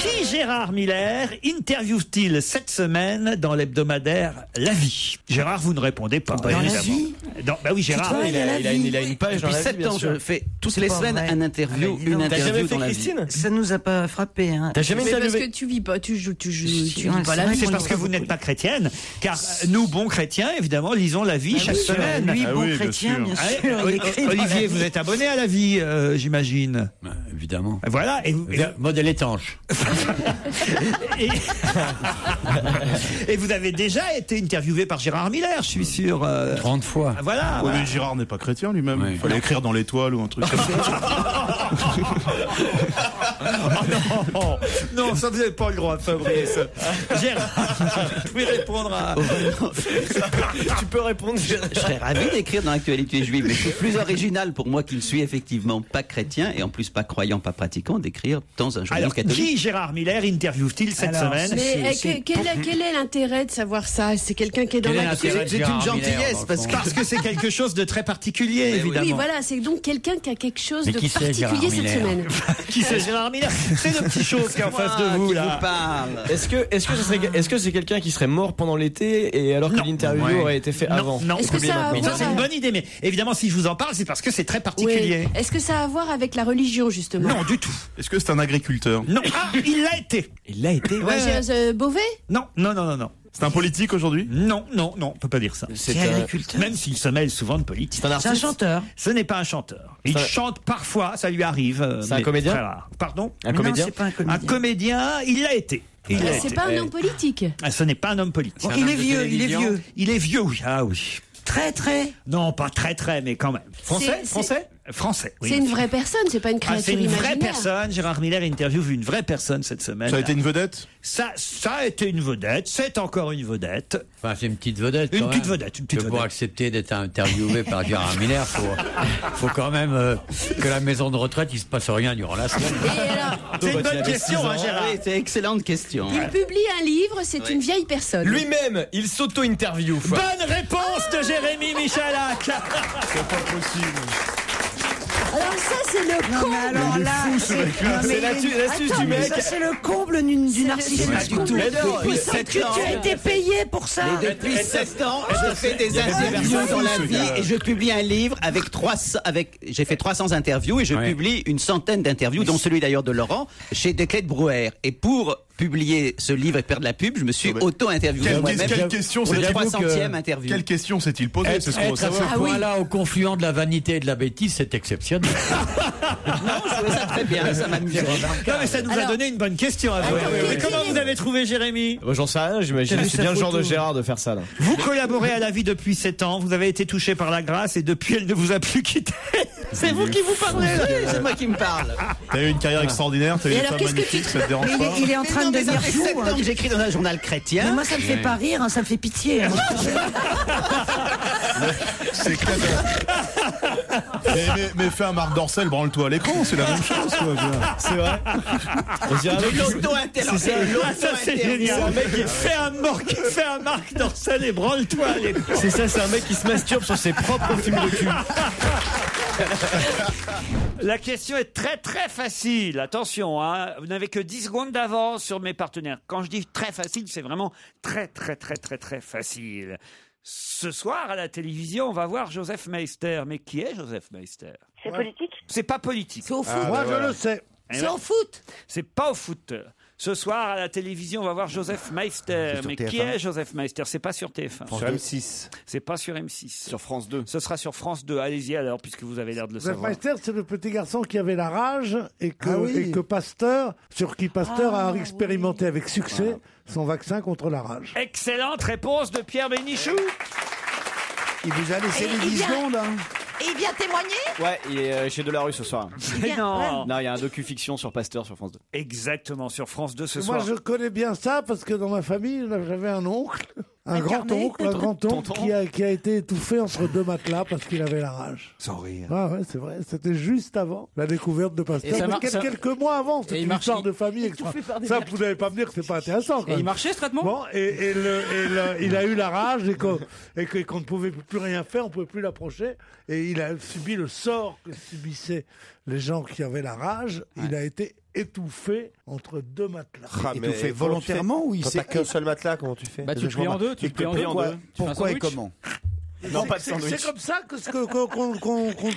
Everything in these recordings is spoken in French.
Qui Gérard Miller interviewe-t-il cette semaine dans l'hebdomadaire La Vie? Gérard, vous ne répondez pas. Dans La Vie? Bah oui, Gérard. Il a une page dans La Vie. Depuis 7 ans, je fais toutes les semaines une interview T'as jamais fait dans La Vie. Christine? Ça nous a pas frappé. Hein. T'as jamais Mais parce interviewé? que tu vis pas, tu vis pas la vrai, vie. C'est parce que vous n'êtes pas chrétienne, car nous, bons chrétiens, évidemment, lisons La Vie chaque semaine. Lui, Ah bon oui, bien chrétien, sûr. bien Ah, sûr. il écrit dans Olivier, La vous Vie. êtes abonné à La Vie, j'imagine. Évidemment. Voilà. Modèle étanche. Et vous avez déjà été interviewé par Gérard Miller, je suis sûr. 30 fois. Voilà. Ouais, mais Girard n'est pas chrétien lui-même. Oui. Il fallait écrire dans l'étoile ou un truc comme ça. Oh non, ça vous n'avez pas le droit, Fabrice. Gérard, vous pouvez répondre à... Tu peux répondre. Je serais ravi d'écrire dans l'actualité juive, mais c'est plus original pour moi qui ne suis effectivement pas chrétien et en plus pas croyant, pas pratiquant, d'écrire dans un journal Alors, catholique. qui Gérard Miller interviewe-t-il cette Alors, semaine? Mais quel est l'intérêt de savoir ça? C'est quelqu'un qui est dans Quel est l'actu. l'intérêt de C'est Gérard une gentillesse, Miller, dans le parce fond? Parce que c'est quelque chose de très particulier, oui. évidemment. Oui, voilà, c'est donc quelqu'un qui a quelque chose Mais de qui c'est, Gérard particulier cette Miller semaine. Qui c'est Gérard Miller? C'est le petit chose qui est en face de vous, qui là. vous parle. Est-ce que c'est quelqu'un qui serait mort pendant l'été et alors que Non. l'interview Ouais. aurait été fait avant? Non, Est-ce que ça a à mais voir ça, c'est une bonne idée, mais évidemment, si je vous en parle, c'est parce que c'est très particulier. Oui. Est-ce que ça a à voir avec la religion, justement? Non, du tout. Est-ce que c'est un agriculteur? Non. Ah, il l'a été. Il l'a été. Beauvais? Non, non, non, non, non. C'est un politique aujourd'hui? Non, non, non, on peut pas dire ça. C'est C'est agriculteur. Même s'il se mêle souvent de politique. un C'est un artiste. chanteur. Ce n'est pas un chanteur. Il C'est un- chante parfois, ça lui arrive. C'est un mais comédien très rare. Pardon? Un Mais comédien. Non, c'est pas un Un comédien. comédien, il l'a été. Il l'a C'est été. pas un homme politique. Ah, ce n'est pas un homme politique. Bon, il est vieux, il est vieux. Il est vieux, oui. Ah oui. Très, très. Non, pas très très, mais quand même. Français? C'est- Français? Français. Oui. C'est une vraie personne, c'est pas une Ah, créature c'est une vraie imaginaire. personne. Gérard Miller interviewe une vraie personne cette semaine. Ça a été une vedette? Ça a été une vedette. C'est encore une vedette. Enfin, c'est une petite vedette. Une quand petite même. vedette, une petite Que pour vedette. accepter d'être interviewé par Gérard Miller, faut quand même que la maison de retraite, il se passe rien durant la semaine. Et alors, C'est une bah, il bonne avait question, 6 ans. hein, Gérard. Oui, c'est une excellente question. il publie un livre, c'est une vieille personne. Lui-même, il s'auto-interview. Bonne réponse de Jérémy Michalak. C'est pas possible. Alors ça, c'est le Non, mais alors là. C'est l'astuce du mec. Ça, c'est le comble du narcissisme. Pas du tout. Depuis 7 ans. Tu as été payé pour ça. Et depuis 7 ans, je fais des interviews dans La Vie et je publie un livre j'ai fait 300 interviews et je Ouais. publie une centaine d'interviews, dont celui d'ailleurs de Laurent, chez Desclés de Brouwer. Et pour publier ce livre et faire de la pub, je me suis auto-interviewé moi-même. Quelle question Pour le s'est-il 300e interview. Quelle question s'est-il posée? C'est ce qu'on veut Être à ce savoir. point-là, au confluent de la vanité et de la bêtise, c'est exceptionnel. Non, je trouvais ça très bien, ça m'amusait. Non, mais ça nous a Alors- donné une bonne question à vous. Mais comment vous avez trouvé Jérémy? J'en sais rien, j'imagine. T'as vu C'est sa bien le genre de photo? Gérard de faire ça, là. Vous collaborez à La Vie depuis 7 ans. Vous avez été touché par la grâce et depuis, elle ne vous a plus quitté. C'est vous qui vous parlez. Oui, c'est moi qui me parle. T'as eu une carrière extraordinaire, t'as eu Et une alors, femme qu'est-ce que magnifique, tu- ça te dérange Mais pas? il est en train de Mais ça devenir fait fou. 7 ans que j'écris dans un journal Mais chrétien. moi, ça me fait pas rire, hein, ça me fait pitié. hein. C'est clair. Mais fais un Marc Dorcel, branle-toi à l'écran, c'est la même chose, quoi. C'est vrai. On dirait un mec qui- L'auto-interview. Ah, ça c'est génial. Fais un Marc Dorcel et branle-toi à l'écran. C'est ça, c'est un mec qui se masturbe sur ses propres films de cul. La question est très très facile. Attention, hein. Vous n'avez que 10 secondes d'avance sur mes partenaires. Quand je dis très facile, c'est vraiment très très très très très facile. Ce soir à la télévision, on va voir Joseph Meister. Mais qui est Joseph Meister? C'est politique? C'est pas politique. C'est au foot. Moi, je le sais. C'est au foot. C'est pas au foot. Ce soir à la télévision, on va voir Joseph Meister. C'est sur Mais TF1. qui est Joseph Meister? C'est pas sur TF1. Sur M6. C'est pas sur M6. Sur France 2. Ce sera sur France 2. Allez-y alors, puisque vous avez l'air de le Joseph savoir. Meister, c'est le petit garçon qui avait la rage et que, Ah oui. et que Pasteur, sur qui Pasteur a expérimenté avec succès son vaccin contre la rage. Excellente réponse de Pierre Bénichou. Il vous a laissé les il 10 vient- secondes, hein. Et il vient témoigner. Ouais, il est chez Delarue ce soir. Mais non. Non, il y a un docu-fiction sur Pasteur sur France 2. Exactement, sur France 2 ce Moi, soir. je connais bien ça parce que dans ma famille, j'avais un oncle, un Incarné. grand-oncle qui a été étouffé entre deux matelas parce qu'il avait la rage. Sans rire. Ah ouais, c'est vrai. C'était juste avant la découverte de Pasteur. Et ça Parce mar- ça- quelques mois avant. C'est il une marche- histoire de famille extra. Ça, vous n'allez pas me dire que c'est pas intéressant. Quand même. marchait ce traitement? Bon, il a eu la rage et qu'on ne pouvait plus rien faire, on ne pouvait plus l'approcher. Et il a subi le sort que subissait les gens qui avaient la rage, il a été étouffé entre deux matelas. Ah, mais Étouffé comment volontairement ou il Quand s'est... t'as qu'un seul matelas, comment tu fais? Bah, tu te plies en deux, tu te plies en deux. Pourquoi, Tu fais un pourquoi et sandwich. comment? Non, pas de C'est sandwich. comme ça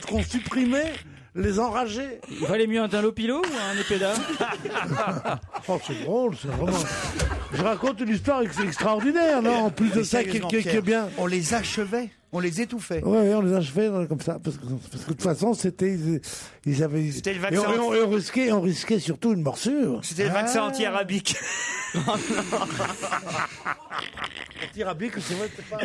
qu'on supprimait les enragés. Il valait mieux un Dunlopilo ou un Épéda? Oh, c'est drôle, c'est vraiment... Je raconte une histoire extraordinaire, non? En plus de Mais ça, sérieusement, qui est Pierre, bien. On les achevait, on les étouffait. Ouais, on les achevait comme ça, parce que de toute façon, ils avaient... C'était le Et vaccin. on risquait surtout une morsure. C'était le vaccin anti-arabique. Anti-arabique, c'est vrai, c'est pas...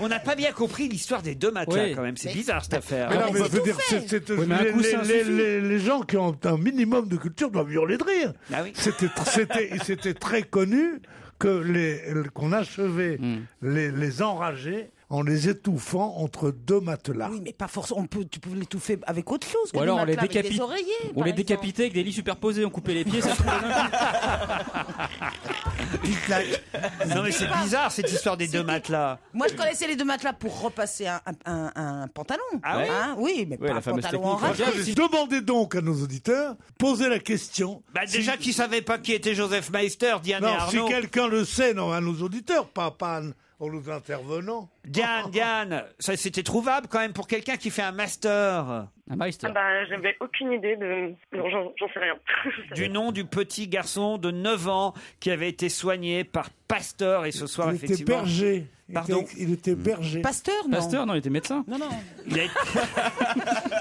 On n'a pas bien compris l'histoire des deux matelas Oui. quand même. C'est bizarre cette affaire. Mais non, mais c'est je veux tout dire, fait. Oui, mais un coussin suffit. les gens qui ont un minimum de culture doivent hurler de rire. Ah oui. C'était très connu qu'on achevait les enragés en les étouffant entre deux matelas. Oui, mais pas forcément. Tu pouvais l'étouffer avec autre chose. Ou alors on les avec des décapite. oreillers. On par les exemple. décapitait avec des lits superposés, on coupait les pieds, ça se trouvait d'un coup. Non mais c'est bizarre cette histoire des deux matelas. Moi, je connaissais les deux matelas pour repasser un pantalon. Ah oui Hein, oui, mais Ouais, pas la un fameuse pantalon technique. enragé. Demandez donc à nos auditeurs, posez la question. Bah déjà qui savait pas qui était Joseph Meister, Diane et Non, si Arnaud. quelqu'un le sait, non, à nos auditeurs, pas aux intervenants. Diane, ça c'était trouvable quand même pour quelqu'un qui fait un master. Un Meister. J'avais aucune idée de... Non, j'en sais rien. Du nom du petit garçon de 9 ans qui avait été soigné par Pasteur et ce soir Il était effectivement. berger. Pardon. Il était berger. Pasteur, non. Pasteur, non, il était médecin. Non, non.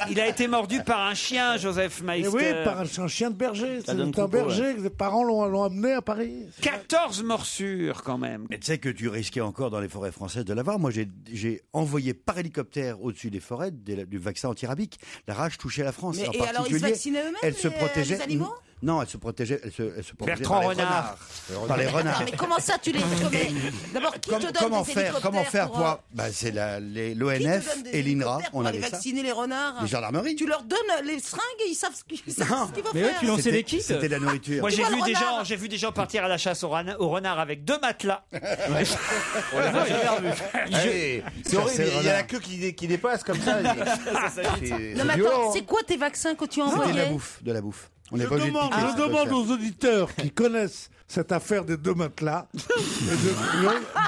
Il a été mordu par un chien, Joseph Et Meister. oui, par un chien de berger. Ça donne C'est un troupeau, berger que ses parents l'ont amené à Paris. 14 morsures quand même. Mais tu sais que tu risquais encore dans les forêts françaises de l'avoir. Moi, j'ai envoyé par hélicoptère au-dessus des forêts du vaccin anti-rabique. La rage touchait la France. Mais, en et alors, ils se particulier, vaccinaient eux-mêmes, elle se les protégeait. animaux? Non, elle se protégeait. Elle se protégeait Bertrand par les Renard. renards. Par les renards. Mais comment ça, tu les... D'abord, qui te donne Comment des faire hélicoptères pour c'est Qui te l'ONF donne des et l'INRA. hélicoptères On pour aller avait ça. vacciner les renards. Les gendarmeries. Tu leur donnes les seringues et ils savent ce qu'ils vont Mais ouais, faire. tu lançais C'était- des kits. C'était la nourriture. Moi Tu vois le renard j'ai vu des gens partir à la chasse au renard avec 2 matelas. C'est horrible, il y a la queue qui dépasse comme ça. Non, mais attends, c'est quoi tes vaccins que tu C'était de la envoyais? bouffe, de la bouffe. On est Je pas obligé de demande, piquer, je ça peut le demande faire. aux auditeurs qui connaissent cette affaire des deux matelas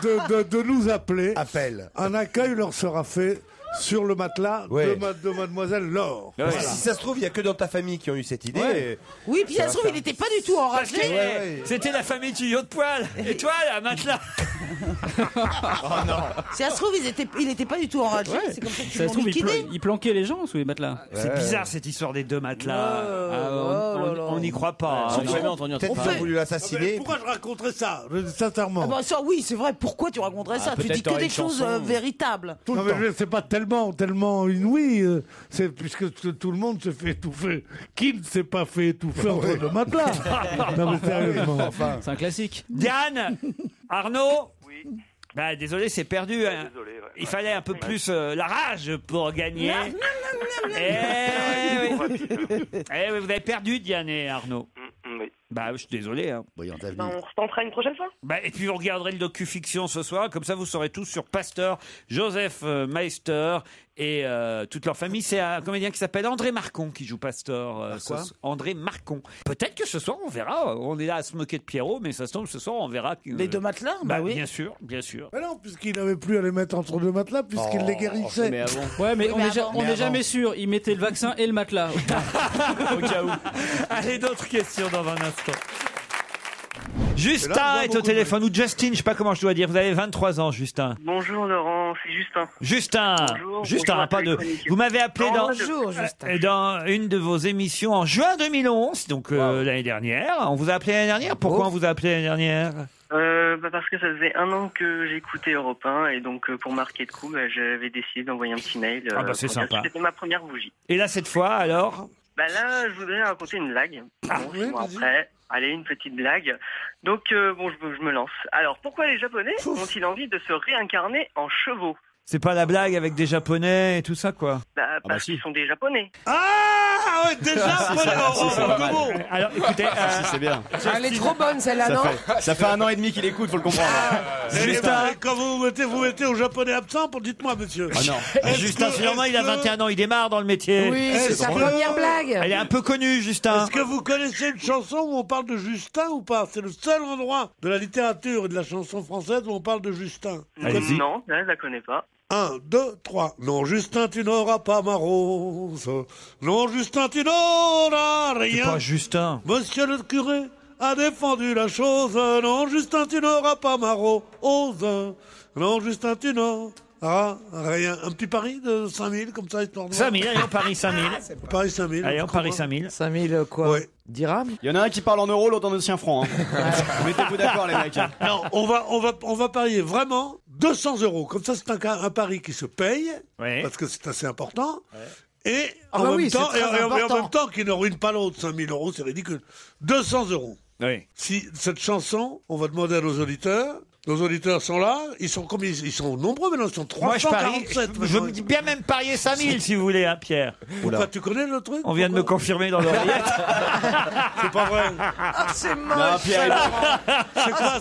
de nous appeler. Appel. Un accueil leur sera fait sur le matelas Ouais. de mademoiselle Laure. Si ça se trouve, il n'y a que dans ta famille qui ont eu cette idée. Ouais. Oui, puis ça se trouve, il n'était pas du tout Parce enragé. que c'était la famille tuyau de poil. Et toi, un matelas. Si ça se trouve, il n'était pas du tout enragé. Ouais. C'est comme ça que tu Ça se l'ont trouve, liquidé. il planquait les gens sous les matelas. C'est bizarre cette histoire des 2 matelas. Oh, Ah, oh là là. on n'y croit pas. J'ai jamais entendu un truc Peut-être qu'ils ont voulu l'assassiner. Pourquoi je raconterais ça, sincèrement? Ah bah ça, oui, c'est vrai. Pourquoi tu raconterais ça? Tu peut-être dis que t'aurais des une choses chanson. véritables. Non, mais c'est pas tellement inouï, puisque tout le monde se fait étouffer. Qui ne s'est pas fait étouffer entre deux matelas? Non, mais sérieusement. Enfin. C'est un classique. Diane, Arnaud. Oui. Bah désolé, c'est perdu. Hein. Désolé. Ouais. Il fallait un peu plus la rage pour gagner. Eh oui. Eh oui, vous avez perdu, Diane et Arnaud. Oui. Bah, je suis désolé. Hein. Voyons, t'as vu. On se tentera une prochaine fois. Bah, et puis vous regarderez le docu-fiction ce soir, comme ça vous saurez tout sur Pasteur, Joseph Meister et toute leur famille. C'est un comédien qui s'appelle André Marcon qui joue Pasteur. André Marcon. Peut-être que ce soir on verra. On est là à se moquer de Pierrot, mais ça se tombe ce soir on verra. Que, Les deux matelas? bah, oui. bien sûr, bien sûr. Mais non, puisqu'il n'avait plus à les mettre entre deux matelas, puisqu'il les guérissait. Mais avant. Ouais, mais Oui, mais on avant. n'est jamais sûr. Il mettait le vaccin et le matelas. Au cas où. Allez, d'autres questions dans un instant. Justin est au téléphone, ou Justin, je sais pas comment je dois dire. Vous avez 23 ans, Justin. Bonjour Laurent, c'est Justin. Justin, Bonjour, Justin, bonjour à pas tous de. les chroniqueurs. Vous m'avez appelé Bonjour, Justin. dans une de vos émissions en juin 2011, donc l'année dernière. On vous a appelé l'année dernière. Pourquoi on vous a appelé l'année dernière? Parce que ça faisait 1 an que j'écoutais Europe 1 et donc pour marquer le coup, j'avais décidé d'envoyer un petit mail. Ah bah, c'est pour dire sympa. que C'était ma première bougie. Et là, cette fois, alors? Bah là, je voudrais raconter une blague. Ah, Bon, oui, 6 mois vas-y. après, allez, une petite blague. Donc bon, je me lance. Alors, pourquoi les Japonais ont-ils envie de se réincarner en chevaux? C'est pas la blague avec des Japonais et tout ça, quoi. Parce qu'ils sont des Japonais. Ah ouais, déjà Alors, écoutez... c'est bien. Elle est trop bonne celle-là, non? Ça fait 1 an et demi qu'il écoute, faut le comprendre. Justin, quand vous mettez au japonais absent, dites-moi, monsieur. Ah non. Justin, finalement, il a 21 ans, il démarre dans le métier. Oui, c'est sa première blague. Elle est un peu connue, Justin. Est-ce que vous connaissez une chanson où on parle de Justin ou pas? C'est le seul endroit de la littérature et de la chanson française où on parle de Justin. Non, là, je la connais pas. 1, 2, 3. Non, Justin, tu n'auras pas ma rose. Non, Justin, tu n'auras rien. C'est pas Justin. Monsieur le curé a défendu la chose. Non, Justin, tu n'auras pas ma rose. Non, Justin, tu n'auras rien. Un petit pari de 5000, comme ça, histoire de... 5000, allez, on parie 5000. Paris 5000. Allez, on parie 5000. 5000 quoi? Oui. Dirhams? Il y en a un qui parle en euros, l'autre en ancien franc. Mettez-vous d'accord, les mecs. Non, on va parier vraiment 200 €. Comme ça, c'est un pari qui se paye, parce que c'est assez important. Et en même temps, qui ne ruine pas l'autre. 5000 €, c'est ridicule. 200 €. Oui. Si cette chanson, on va demander à nos auditeurs. Nos auditeurs sont là, ils sont nombreux maintenant, ils sont 347. Moi, je veux bien même parier 5000 si vous voulez, hein, Pierre. Pourquoi, tu connais le truc? On vient de me confirmer dans l'oreillette. C'est pas vrai. C'est moche. Non, Pierre,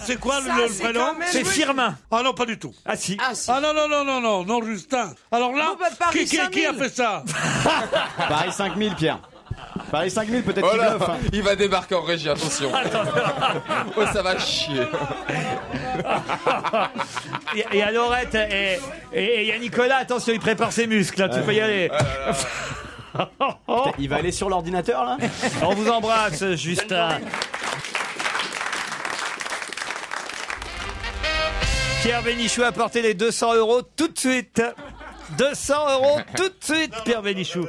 c'est quoi le prénom? C'est Firmin. Ah non, pas du tout. Ah si. Ah non, Justin. Alors là, qui a fait ça? Paris 5000, Pierre. Paris 5000, peut-être qu'il bluffe. Il va débarquer en régie, attention. Oh, ça va chier. Il y a Laurette et il y a Nicolas, attention, il prépare ses muscles, là, tu peux y aller. Il va aller sur l'ordinateur, là. On vous embrasse, Justin. Pierre Bénichou a porté les 200 € tout de suite. 200 € tout de suite, Pierre Bénichou.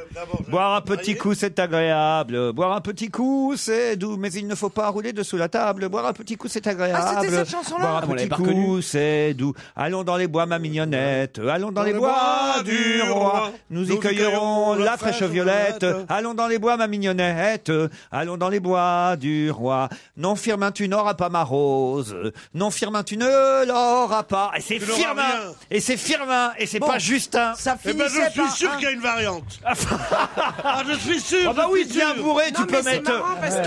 Boire un petit coup, c'est agréable. Boire un petit coup, c'est doux. Mais il ne faut pas rouler dessous la table. Boire un petit coup, c'est agréable. Ah, c'était cette chanson-là? Boire un petit coup, c'est doux. Allons dans les bois, ma mignonnette. Allons dans les bois du roi. Nous y cueillerons la fraîche violette. Allons dans les bois, ma mignonnette. Allons dans les bois du roi. Non, Firmin, tu n'auras pas ma rose. Non, Firmin, tu ne l'auras pas. Et c'est Firmin. Et c'est Firmin. Et c'est pas Justin. Ça finissait je suis sûr qu'il y a une variante. Je suis sûr. Ah bah oui, bien bourré, tu peux mettre.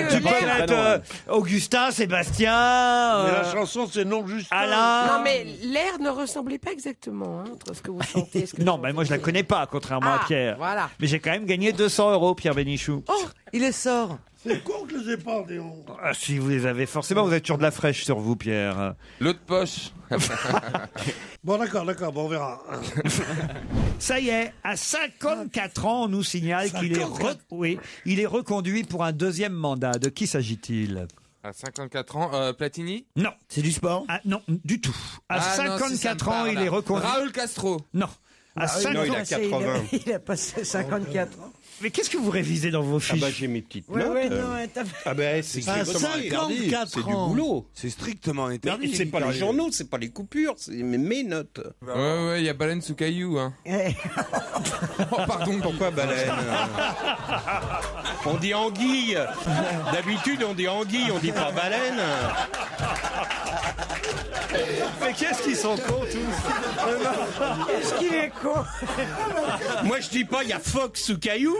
Tu peux mettre Augustin, Sébastien. Mais la chanson, c'est non Justin. Alain. Non, mais l'air ne ressemblait pas exactement entre ce que vous chantez et ce que non, mais moi je la connais pas, contrairement à Pierre. Voilà. Mais j'ai quand même gagné 200 €, Pierre Bénichou. Oh, il les sort. C'est con que je les ai pas, Déon. Ah, si vous les avez forcément, vous êtes toujours de la fraîche sur vous, Pierre. L'autre poche. Bon, d'accord, bon, on verra. Ça y est, à 54 ans, on nous signale qu'il est, il est reconduit pour un deuxième mandat. De qui s'agit-il? À 54 ans, Platini? Non. C'est du sport? Ah, non, du tout. À 54 ans, il est reconduit. Raoul Castro? Non. À 50 non, il a 80. Il a passé 54 ans. Mais qu'est-ce que vous révisez dans vos fiches? Ah bah j'ai mes petites notes. Ah bah c'est strictement interdit. C'est du boulot. C'est strictement interdit. C'est pas les journaux, c'est pas les coupures, c'est mes notes. Ouais, il y a baleine sous caillou, hein. Oh pardon, pourquoi baleine? On dit anguille. D'habitude on dit anguille, on dit pas baleine. Mais qu'est-ce qu'ils sont cons tous? Qu'est-ce qu'il est con? Moi je dis pas il y a phoque sous caillou.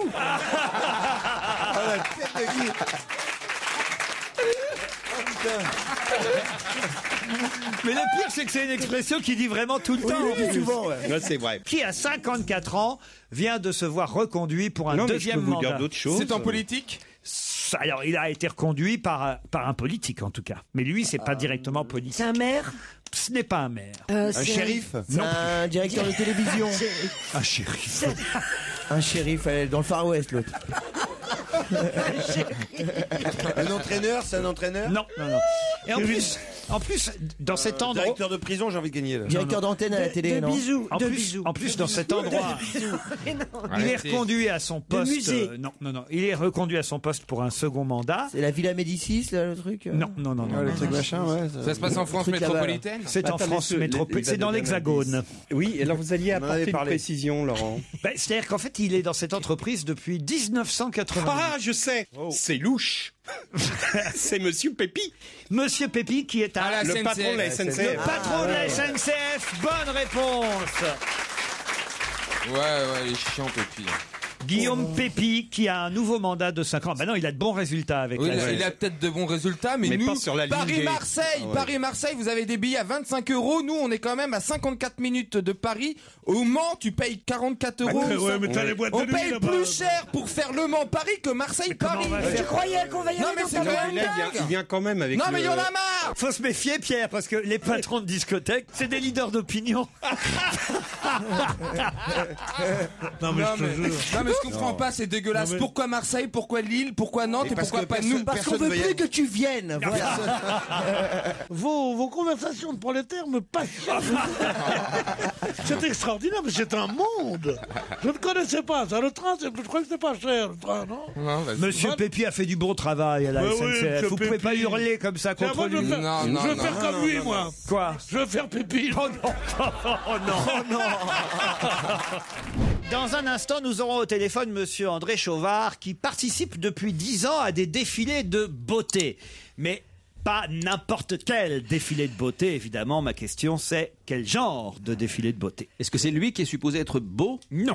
Mais le pire, c'est que c'est une expression qui dit vraiment tout le temps. Oui, souvent, ouais. Ouais, c'est vrai. Qui, à 54 ans, vient de se voir reconduit pour un deuxième mandat. C'est en politique? Alors, il a été reconduit par un politique, en tout cas. Mais lui, c'est pas directement politique. C'est un maire? Ce n'est pas un maire. Un shérif? Non. Un directeur de télévision? Un shérif. Un shérif dans le Far West, l'autre. Un entraîneur, c'est un entraîneur? Non. Et en plus, dans cet endroit... Directeur de prison, j'ai envie de gagner. Là. Directeur d'antenne à la télé, non? Bisous. En plus, dans cet endroit, il est reconduit à son poste. Non. Il est reconduit à son poste pour un second mandat. C'est la Villa Médicis, là, le truc? Non. Le truc machin, ouais. Ça se passe en France métropolitaine? C'est en France métropolitaine. C'est dans l'Hexagone. Oui, alors vous alliez apporter une précision, Laurent. C'est-à-dire qu'en fait, il est dans cette entreprise depuis 1980. Ah, je sais. C'est louche. C'est Monsieur Pépi. Monsieur Pépi qui est le patron de la SNCF. Le patron de la SNCF. Bonne réponse. Ouais, les chiants, Pépi. Guillaume Pépi, qui a un nouveau mandat de 5 ans. Ben non, il a de bons résultats avec Oui, la il a peut-être de bons résultats, mais nous, pas sur la ligne Paris-Marseille, Ah ouais. Paris-Marseille, vous avez des billets à 25 €. Nous, on est quand même à 54 minutes de Paris. Au Mans, tu payes 44 €. Ouais, mais t'as les boîtes de On nuit paye là-bas. plus cher pour faire Le Mans-Paris que Marseille-Paris. Tu croyais qu'on va y Non, aller mais dans c'est ta quand même boîte? dingue. Il vient quand même avec Non, mais il y en a marre. Faut se méfier, Pierre, parce que les patrons de discothèques, c'est des leaders d'opinion. Non, mais je te jure. Non, mais je comprends pas, c'est dégueulasse. Non, mais- Pourquoi Marseille, pourquoi Lille, pourquoi Nantes et parce pourquoi que pas personne- nous? Parce qu'on veut plus que tu viennes. Voilà. Vos conversations de prolétaires me passionnent. C'est extraordinaire, mais c'est un monde. Je ne connaissais pas ça. Le train, je crois que c'était pas cher, le train, non? Non, vas-y. Monsieur Pépi a fait du bon travail à la Ouais, oui, SNCF. monsieur Vous pouvez Pépi. pas hurler comme ça Tiens, contre moi, je lui. veux faire, Non, je non, veux non, faire non, comme lui, moi. Quoi? Je veux faire pipi. Oh non, oh non. Dans un instant, nous aurons au téléphone Monsieur André Chauvard qui participe depuis 10 ans à des défilés de beauté. Mais pas n'importe quel défilé de beauté, évidemment. Ma question, c'est quel genre de défilé de beauté? Est-ce que c'est lui qui est supposé être beau? Non.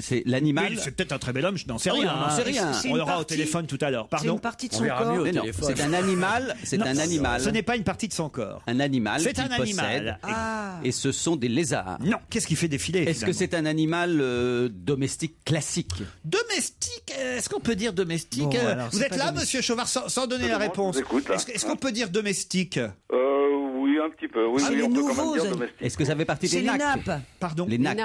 C'est l'animal? Oui, c'est peut-être un très bel homme, je n'en sais Ah oui, rien. on n'en sait rien. C'est On une l'aura au partie- téléphone tout à l'heure. C'est Pardon? une partie de On son verra mieux corps. au Mais non, téléphone. c'est un animal. C'est Non, un animal. Ce n'est pas une partie de son corps. Un animal C'est qui un animal. possède. Ah. Et ce sont des lézards. Non, qu'est-ce qui fait défiler? Est-ce que finalement c'est un animal domestique classique? Domestique, est-ce qu'on peut dire domestique? Bon, alors, Vous c'est êtes pas là, domestique. monsieur Chauvard, sans donner la réponse? écoute, là. Est-ce qu'on peut dire domestique? Oui, un petit peu. Oui, Ah, oui, les on peut quand nouveaux même dire ani- domestique. Est-ce que ça fait partie C'est des les nacs? nappes. Pardon? Les nacs.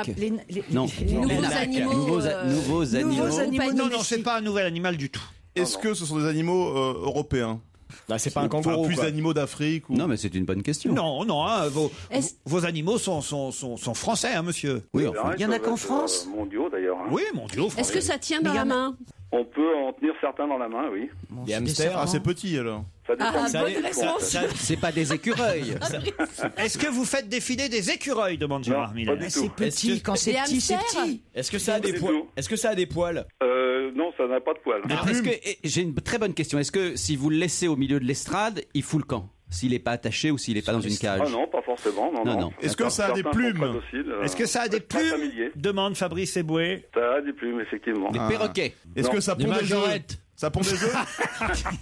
Non, les nouveaux les nacs. animaux, Nouveaux nouveaux animaux. animaux. Non, c'est pas un nouvel animal du tout. Est-ce que ce sont des animaux européens? Là, c'est pas un kangourou. Plus quoi. d'animaux d'Afrique ou... Non, mais c'est une bonne question. Non, non, hein, Est-ce- vos animaux sont français, hein, monsieur. Oui, C'est vrai, enfin. Il y en a ça va qu'en être, France mondiaux d'ailleurs. hein. Oui, mon Dieu, Est-ce que ça tient dans Mais y la en a- main? On peut en tenir certains dans la main, oui. Des hamsters. Ah, c'est petit alors. Ça dépend. Ah, du bonne type, en réponse. fait. C'est pas des écureuils. Est-ce que vous faites défiler des écureuils, demande Gérard Non, Miller. pas du Ah, c'est tout. petit. Quand c'est Des petit, c'est hamsters petit. Est-ce que ça a Pas des du poils? tout. Est-ce que ça a des poils? Non, ça n'a pas de poils. Est-ce que j'ai une très bonne question. Est-ce que si vous le laissez au milieu de l'estrade, il fout le camp? S'il n'est pas attaché ou s'il n'est pas dans une cage? Ah non, pas forcément. Non, Non, non. non. Est-ce que ça a des Certains sont plumes? très dociles, Est-ce que ça a des très plumes? familiers. Demande Fabrice Eboué. Ça a des plumes, effectivement. Des perroquets. Est-ce Non. que ça Des pond des œufs? majorettes. Ça pond des œufs?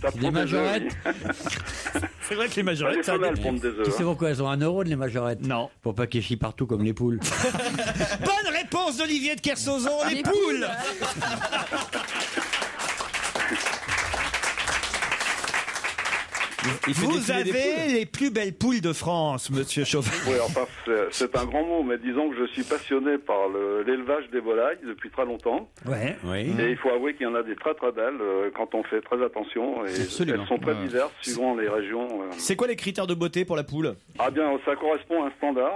Ça Des pond des œufs, majorettes. oui. C'est vrai que les Les majorettes, ça a femelles des... pondent des Tu œufs. sais pourquoi elles ont 1 euro de les majorettes? Non. Pour pas qu'ils chient partout comme les poules. Bonne réponse d'Olivier de Kersauzon, les Les poules. Il fait Vous défiler des poules. avez les plus belles poules de France, monsieur Chauvard. Oui, enfin, c'est un grand mot, mais disons que je suis passionné par l'élevage des volailles depuis très longtemps. Ouais. Oui. Et il faut avouer qu'il y en a des très très belles quand on fait très attention. Et Absolument. elles sont très diverses suivant les régions. C'est quoi les critères de beauté pour la poule? Ah bien, ça correspond à un standard.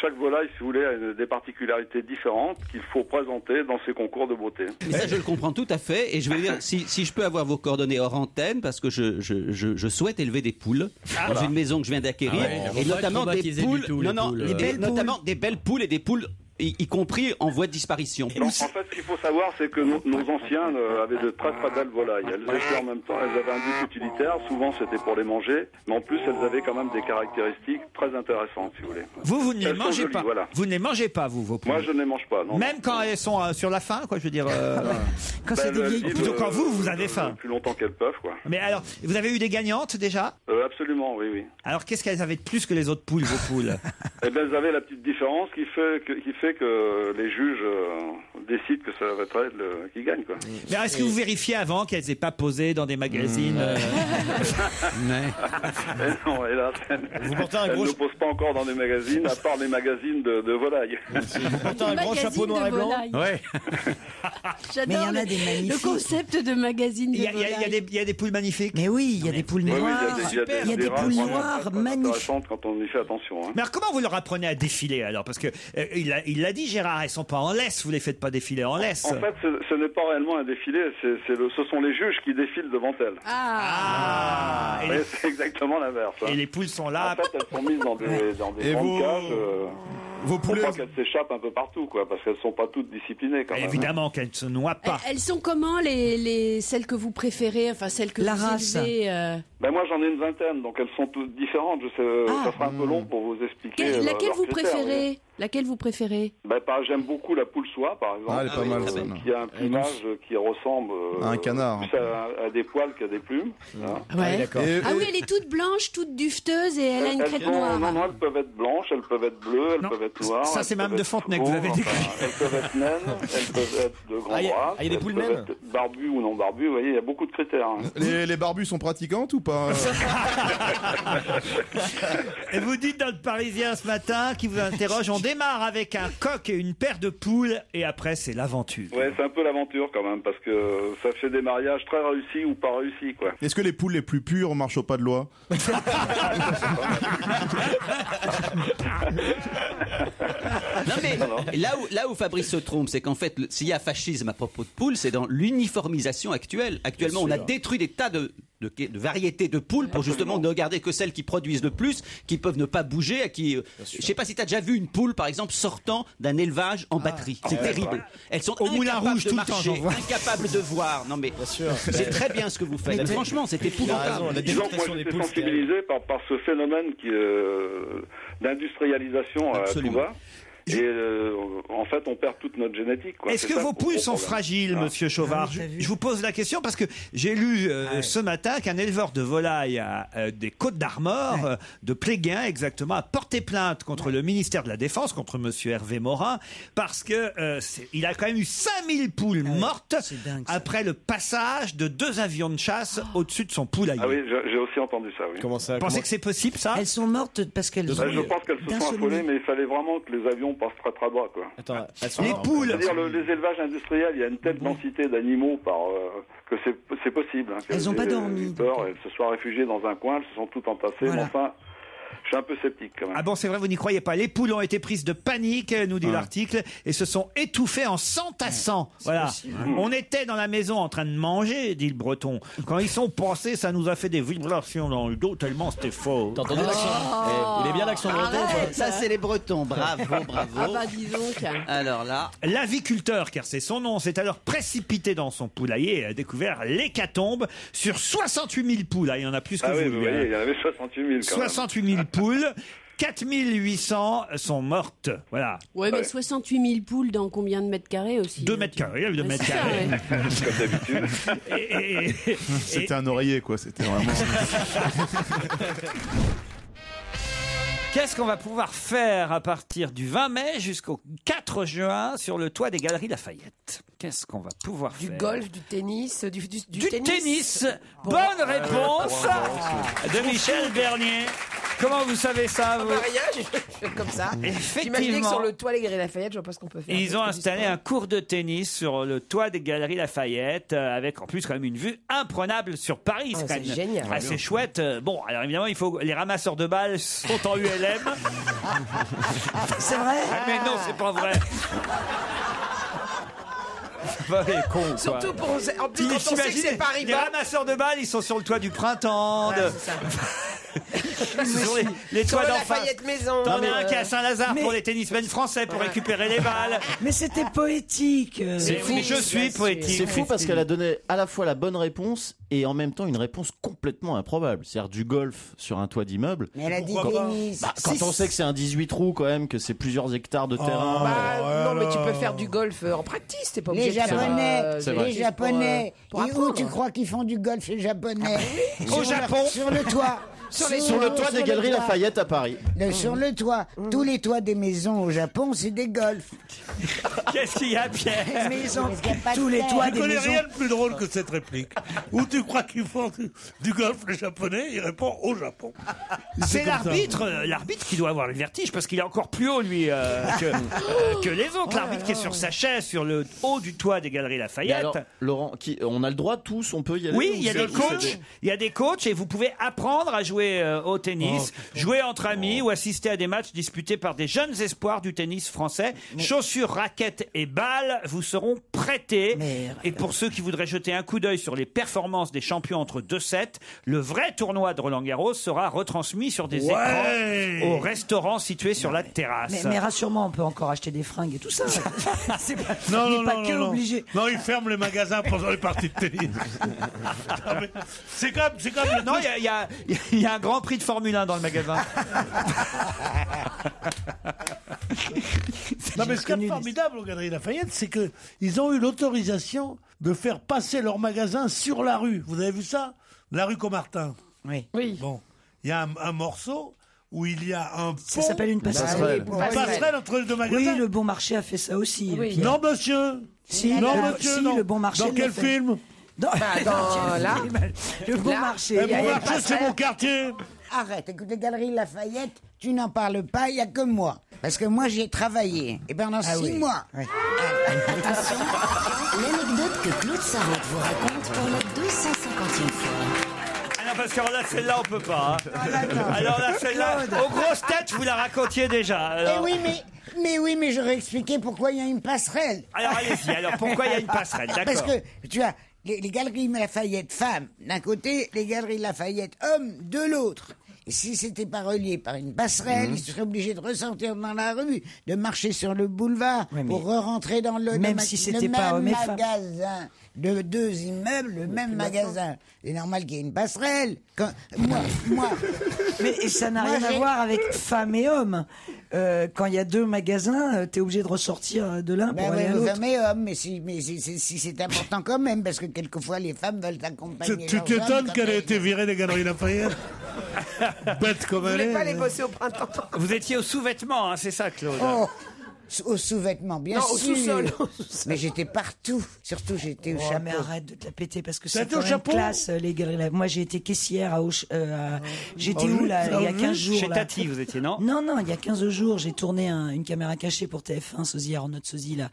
Chaque volaille, si vous voulez, a des particularités différentes qu'il faut présenter dans ces concours de beauté. Mais ça, je le comprends tout à fait. Et je vais dire, si je peux avoir vos coordonnées hors antenne, parce que je souhaite élever des poules dans une maison que je viens d'acquérir, Ah ouais, et faut pas notamment des traumatiser du poules, tout, les poules, des ouais. notamment des belles poules et des poules, y compris en voie de disparition. Donc, en fait, ce qu'il faut savoir, c'est que nos anciens avaient de très très belles volailles. Elles étaient en même temps, elles avaient un but utilitaire. Souvent, c'était pour les manger, mais en plus, elles avaient quand même des caractéristiques très intéressantes, si vous voulez. Vous ne les Elles sont mangez jolies, pas. voilà. Vous ne les mangez pas, vous, vos poules. Moi, je ne les mange pas. Non, Même non. quand elles sont sur la faim, quoi, je veux dire. Quand c'est des elles vieilles vivent, Plutôt quand vous avez faim. Plus longtemps qu'elles peuvent, quoi. Mais alors, vous avez eu des gagnantes déjà? Absolument, oui, oui. Alors, qu'est-ce qu'elles avaient de plus que les autres poules, vos poules? Eh bien, elles avaient la petite différence qui fait que les juges décident que ça va être elles qui gagnent, quoi. Mais est-ce que vous vérifiez avant qu'elles n'aient pas posé dans des magazines Et non, hélas, Vous portez un elles gros, ne posent pas encore dans des magazines, à part les magazines de volailles. vous portez un grand chapeau noir et blanc. Ouais. Mais il y J'adore en a des le magnifiques. concept de magazine de Il y a volaille. des poules magnifiques. Mais oui, il y a des poules Oui, oui, noires. Il y a des races poules vraiment noires très magnifiques. intéressantes quand on y fait attention. Hein. Mais alors, comment vous leur apprenez à défiler alors? Parce que il l'a dit, Gérard, elles sont pas en laisse. Vous les faites pas défiler en laisse. En fait, ce n'est pas réellement un défilé, ce sont les juges qui défilent devant elles. Ah. Et, Ouais, les, c'est exactement l'inverse. hein. et les poules sont là. En fait, elles sont mises dans des Et grandes vous- cages. Vos Faut pas qu'elles s'échappent un peu partout, quoi, parce qu'elles sont pas toutes disciplinées, quand même. Évidemment qu'elles ne se noient pas. Elles sont comment celles que vous préférez, enfin celles que La vous race. élevez Ben moi j'en ai une vingtaine, donc elles sont toutes différentes. Je sais, ça sera un peu long pour vous expliquer. Laquelle leurs vous critères, préférez mais- Laquelle vous préférez Ben, j'aime beaucoup la poule soie, par exemple. Ah, elle est pas mal, celle-là. Qui a un plumage qui ressemble Un canard. plus à des poils qu'à des plumes. Hein. Ouais. Et- Ah oui, elle est toute blanche, toute dufteuse et elle a une crête ont- noire. Non, elles peuvent être blanches, elles peuvent être bleues, elles Non, peuvent être noires. ça, elles c'est peuvent Mme de être Fontenay que vous fauves, avez décrit. Elles peuvent être naines, elles peuvent être de grand Ah, y a bras. des poules elles peuvent naines être barbues ou non barbues. Vous voyez, il y a beaucoup de critères. Hein. Les barbus sont pratiquantes ou pas? Et vous dites dans le Parisien ce matin, qui vous interroge, on démarre avec un coq et une paire de poules, et après c'est l'aventure. Ouais, c'est un peu l'aventure quand même, parce que ça fait des mariages très réussis ou pas réussis, quoi. Est-ce que les poules les plus pures marchent au pas de loi? Non mais là où Fabrice se trompe, c'est qu'en fait, s'il y a fascisme à propos de poules, c'est dans l'uniformisation actuelle. Actuellement, on a détruit des tas de variétés de poules pour justement ne garder que celles qui produisent le plus, qui peuvent ne pas bouger, je sais pas si tu as déjà vu une poule, par exemple, sortant d'un élevage en batterie. C'est terrible. Elles sont Au Moulin incapables Rouge de tout le temps, marcher, j'en vois. incapables de voir. Non mais c'est très bien ce que vous faites. Franchement, c'est épouvantable. Disons que moi j'étais sensibilisé par ce phénomène d'industrialisation à tout va. Et en fait, on perd toute notre génétique. Quoi. Est-ce C'est que ça vos le poules gros sont problème. fragiles, monsieur Chauvard? Je vous pose la question parce que j'ai lu ce matin qu'un éleveur de volailles des Côtes d'Armor, de Pléguin exactement, a porté plainte contre le ministère de la Défense, contre monsieur Hervé Morin, parce que il a quand même eu 5000 poules mortes après le passage de 2 avions de chasse au-dessus de son poulailler. Ah oui, j'ai aussi entendu ça, oui. Comment ça? Vous pensez que c'est possible, ça? Elles sont mortes parce qu'elles ont... Je pense qu'elles se sont affolées, mais il fallait vraiment que les avions passent très très bas, quoi. Attends, elles sont Les poules. C'est-à-dire les élevages industriels, il y a une telle densité d'animaux que c'est possible. Hein, que Elles n'ont pas dormi. Elles se soient réfugiées dans un coin, elles se sont toutes entassées. Voilà. Mais enfin, je suis un peu sceptique quand même. Ah bon, c'est vrai, vous n'y croyez pas. Les poules ont été prises de panique, nous dit l'article, et se sont étouffées en s'entassant. Voilà. On était dans la maison en train de manger, dit le Breton. Quand ils sont passés, ça nous a fait des vibrations dans le dos tellement c'était faux. T'as entendu l'accent? Il est bien l'accent breton, quoi. Ça, c'est les Bretons. Bravo. Ah bah dis donc. Alors là, L'aviculteur, car c'est son nom, s'est alors précipité dans son poulailler et a découvert l'hécatombe sur 68 000 poules. Ah, il y en a plus que Ah vous. oui, vous lui, voyez, hein. il y en avait 68 000 quand 68 000 poules. 4 800 sont mortes. Voilà. Ouais, mais 68 000 poules dans combien de mètres carrés aussi? 2 mètres carrés, 2 mètres c'est ça, carrés. ouais. même, comme d'habitude. C'était un oreiller, quoi. C'était vraiment. Qu'est-ce qu'on va pouvoir faire à partir du 20 mai jusqu'au 4 juin sur le toit des Galeries Lafayette? Qu'est-ce qu'on va pouvoir Du faire? golf, du tennis, du Du tennis. Bonne réponse de Michel Bernier. Comment vous savez ça, vous? Rien, je fais comme ça. J'imaginais que Effectivement. sur le toit des Galeries Lafayette, je vois pas ce qu'on peut faire. Ils ont installé un cours de tennis sur le toit des Galeries Lafayette, avec en plus quand même une vue imprenable sur Paris. Ah, C'est quand c'est même génial. assez chouette. Bon, alors évidemment, les ramasseurs de balles sont en ULM. C'est vrai? Ah, mais non, c'est pas vrai. Bah, les cons, quoi. Surtout pour. En plus, quand on sait que T'imagines, c'est Paris les ramasseurs de balles, ils sont sur le toit du printemps. Ce sont les Sur toits le d'en face. Lafayette Maison. T'en as un qui est à Saint-Lazare Mais- pour les tennismen français pour récupérer les balles. Mais c'était poétique. Mais je suis poétique. C'est fou parce qu'elle a donné à la fois la bonne réponse et en même temps une réponse complètement improbable. C'est-à-dire du golf sur un toit d'immeuble. Mais elle a dit Quand- tennis. Quand on sait que c'est un 18 trous quand même, que c'est plusieurs hectares de terrain. Bah, non, mais tu peux faire du golf en practice, t'es pas obligé Les de faire, Japonais, c'est vrai. les Japonais. pour Et où apprendre. tu crois qu'ils font du golf, les Japonais? Au Japon. Sur le toit. Sur le toit des Galeries Lafayette à Paris. Sur le toit. Tous les toits des maisons au Japon, c'est des golfs. Qu'est-ce qu'il y a, Pierre? Les maisons, Parce qu'il y a tous les toits Je des connais maisons. rien de plus drôle que cette réplique. Où tu crois qu'ils font du golf, les Japonais? Il répond au Japon. C'est comme ça. l'arbitre qui doit avoir le vertige parce qu'il est encore plus haut lui que les autres. L'arbitre qui est sur sa chaise sur le haut du toit des Galeries Mais Lafayette. alors, Laurent, on a le droit tous, on peut y aller Oui, ou il y a c'est- des ou c'est coachs. Il y a des coachs et vous pouvez apprendre à jouer jouer au tennis, jouer entre amis ou assister à des matchs disputés par des jeunes espoirs du tennis français. Chaussures, raquettes et balles vous seront prêtés. Et pour ceux qui voudraient jeter un coup d'œil sur les performances des champions entre deux sets, le vrai tournoi de Roland-Garros sera retransmis sur des écrans au restaurant situé sur la terrasse. Mais rassure-moi, on peut encore acheter des fringues et tout ça. C'est pas, Non, obligé. Non, ils ferment les magasins pendant les parties de tennis. C'est comme non, il y a un grand prix de Formule 1 dans le magasin. Non, mais ce qui est formidable aux Galeries Lafayette, c'est qu'ils ont eu l'autorisation de faire passer leur magasin sur la rue. Vous avez vu ça? La rue Comartin. Oui. Bon, il y a un morceau où il y a un pont. Ça s'appelle une passerelle. Une passerelle entre les deux magasins. Oui, le Bon Marché a fait ça aussi. Oui. Non, monsieur. Si, le Bon Marché. Dans quel film? Dans là. Le Bon Marché. Le Bon Marché, c'est mon quartier. Arrête, écoute, les Galeries Lafayette, tu n'en parles pas, il n'y a que moi. Parce que moi, j'y ai travaillé. Et pendant 6 mois. Oui. Attention, l'anecdote que Claude Sarraute vous raconte pour la 250e fois. Ah non, parce que là, celle-là, on peut pas. Alors là, celle-là, aux grosses têtes, vous la racontiez déjà. Alors... Mais oui, j'aurais expliqué pourquoi il y a une passerelle. Alors allez-y, alors pourquoi il y a une passerelle, d'accord. Parce que, tu vois, les Galeries Lafayette femmes d'un côté, les Galeries Lafayette hommes de l'autre. Et si c'était pas relié par une passerelle, ils seraient obligés de ressortir dans la rue, de marcher sur le boulevard pour re-rentrer dans le même si c'était pas homme et femme. magasin. De 2 immeubles, le même magasin. C'est normal qu'il y ait une passerelle. Moi. Mais ça n'a rien à voir avec femme et homme. Quand il y a 2 magasins, t'es obligé de ressortir de l'un pour aller à l'autre. Femme et homme, mais si c'est important quand même, parce que quelquefois les femmes veulent accompagner. Tu t'étonnes qu'elle ait été virée des Galeries Lafayette? Bête comme elle est. Vous voulez pas les bosser au printemps? Vous étiez au sous-vêtement, hein, c'est ça, Claude? Au sous-vêtement, bien non, sûr. Au sous-sol. Mais j'étais partout. Surtout, j'étais au chapeau. Mais arrête de te la péter parce que c'est au quand même chapeau classe, les Galeries. Moi, j'ai été caissière j'étais où, là, il y a 15 jours. Chez là. Tati, vous étiez, non? Non, il y a 15 jours, j'ai tourné une caméra cachée pour TF1, Sosie, Arnaud Sosie, là.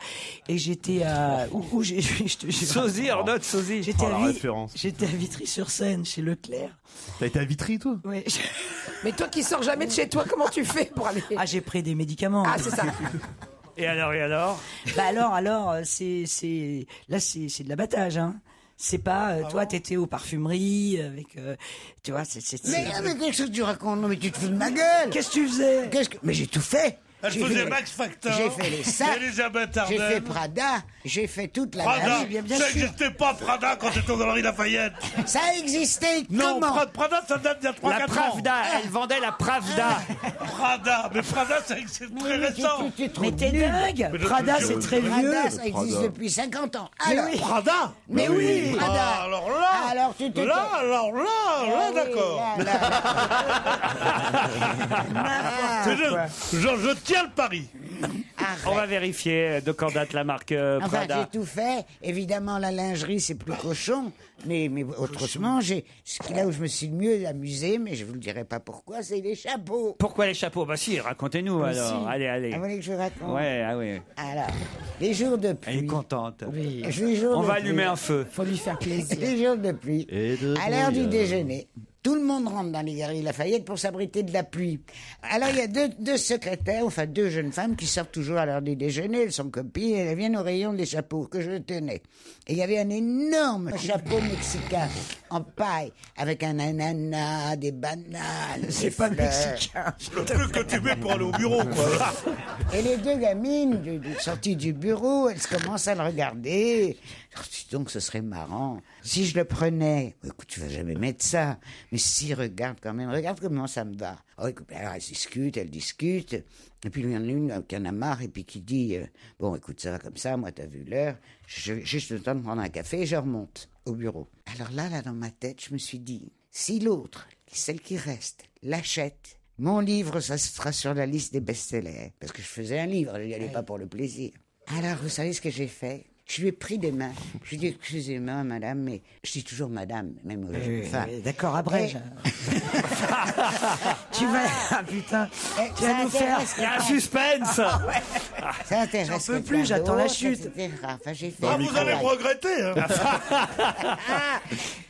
Et j'étais à... Où je te jure. Sosie, Arnaud Sosie. J'étais à Vitry-sur-Seine, chez Leclerc. T'as été à Vitry, toi? Oui. Mais toi qui sors jamais de chez toi, comment tu fais pour aller? Ah, j'ai pris des médicaments. Ah, c'est ça. Et alors? Bah alors, c'est de l'abattage, hein. C'est pas, toi, t'étais aux parfumeries avec, tu vois, Mais qu'est-ce que tu racontes? Non, mais tu te fous de ma gueule. Qu'est-ce que tu faisais? Mais j'ai tout fait. Elle faisait Max Factor. J'ai fait les sacs. Elisabeth Arden. J'ai fait Prada. J'ai fait toute la Prada. bien Ça n'existait pas, Prada, quand j'étais aux Galeries Lafayette. Ça existait. Non, comment? Prada, ça date d'il y a 3-4 ans. La Pravda, elle vendait la Pravda. Prada, mais Prada, c'est très récent. Mais t'es dingue. Prada, c'est très vieux. Prada, ça existe depuis 50 ans. Alors, Prada? Mais oui, Prada. Alors là, alors tu te là, d'accord. Je tiens le pari. Arrête. On va vérifier de quand date la marque Enfin, Prada. j'ai tout fait. Évidemment, la lingerie, c'est plus cochon. Mais autrement, c'est là où je me suis le mieux amusé, mais je vous le dirai pas pourquoi, c'est les chapeaux. Pourquoi les chapeaux? Bah si, racontez-nous alors. Si. Allez. Vous voulez que je raconte? Ouais, ah oui. Alors, les jours de pluie. Elle est contente. Oui. On va allumer un feu. Faut lui faire plaisir. Les jours de pluie. À l'heure du déjeuner. Tout le monde rentre dans les Galeries Lafayette pour s'abriter de la pluie. Alors, il y a deux secrétaires, enfin 2 jeunes femmes qui sortent toujours à l'heure du déjeuner. Elles sont copines et elles viennent au rayon des chapeaux que je tenais. Et il y avait un énorme chapeau mexicain en paille avec un ananas, des bananes. C'est pas mexicain. C'est le truc que tu mets pour aller au bureau, quoi. Et les 2 gamines sorties du bureau, elles commencent à le regarder. Donc, ce serait marrant. Si je le prenais, écoute, tu vas jamais mettre ça. Mais si, regarde quand même, regarde comment ça me va. Oh, écoute, alors, elles discutent. Et puis, il y en a une qui en a marre et puis qui dit, bon, écoute, ça va comme ça, moi, t'as vu l'heure. J'ai juste le temps de prendre un café et je remonte au bureau. Alors là, dans ma tête, je me suis dit, si l'autre, celle qui reste, l'achète, mon livre, ça sera sur la liste des best-sellers. Parce que je faisais un livre, je n'y allais pas pour le plaisir. Alors, vous savez ce que j'ai fait? Je lui ai pris des mains. Je lui ai dit, excusez-moi, madame, mais je dis toujours madame, même aux jeunes femmes. D'accord, abrège. Tu vas... Ah putain, tu vas nous faire... Il y a un suspense. Ça intéresse. J'en peux plus, j'attends la chute. Enfin, j'ai fait vous allez me regretter. Hein.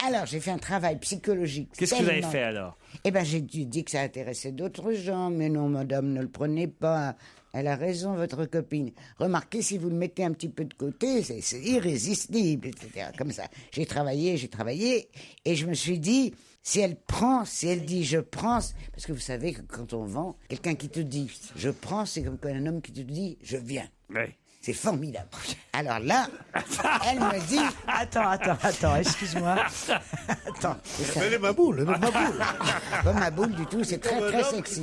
Alors, j'ai fait un travail psychologique. Qu'est-ce que vous avez fait alors? Eh ben, j'ai dit que ça intéressait d'autres gens. Mais non, madame, ne le prenez pas. Elle a raison, votre copine. Remarquez, si vous le mettez un petit peu de côté, c'est irrésistible, etc. Comme ça. J'ai travaillé, et je me suis dit, si elle dit je prends, parce que vous savez que quand on vend, quelqu'un qui te dit je prends, c'est comme un homme qui te dit je viens. Oui. C'est formidable. Alors là, elle me dit... Attends, excuse-moi. Attends. Elle est ma boule, Pas ma boule du tout, c'est très très sexy.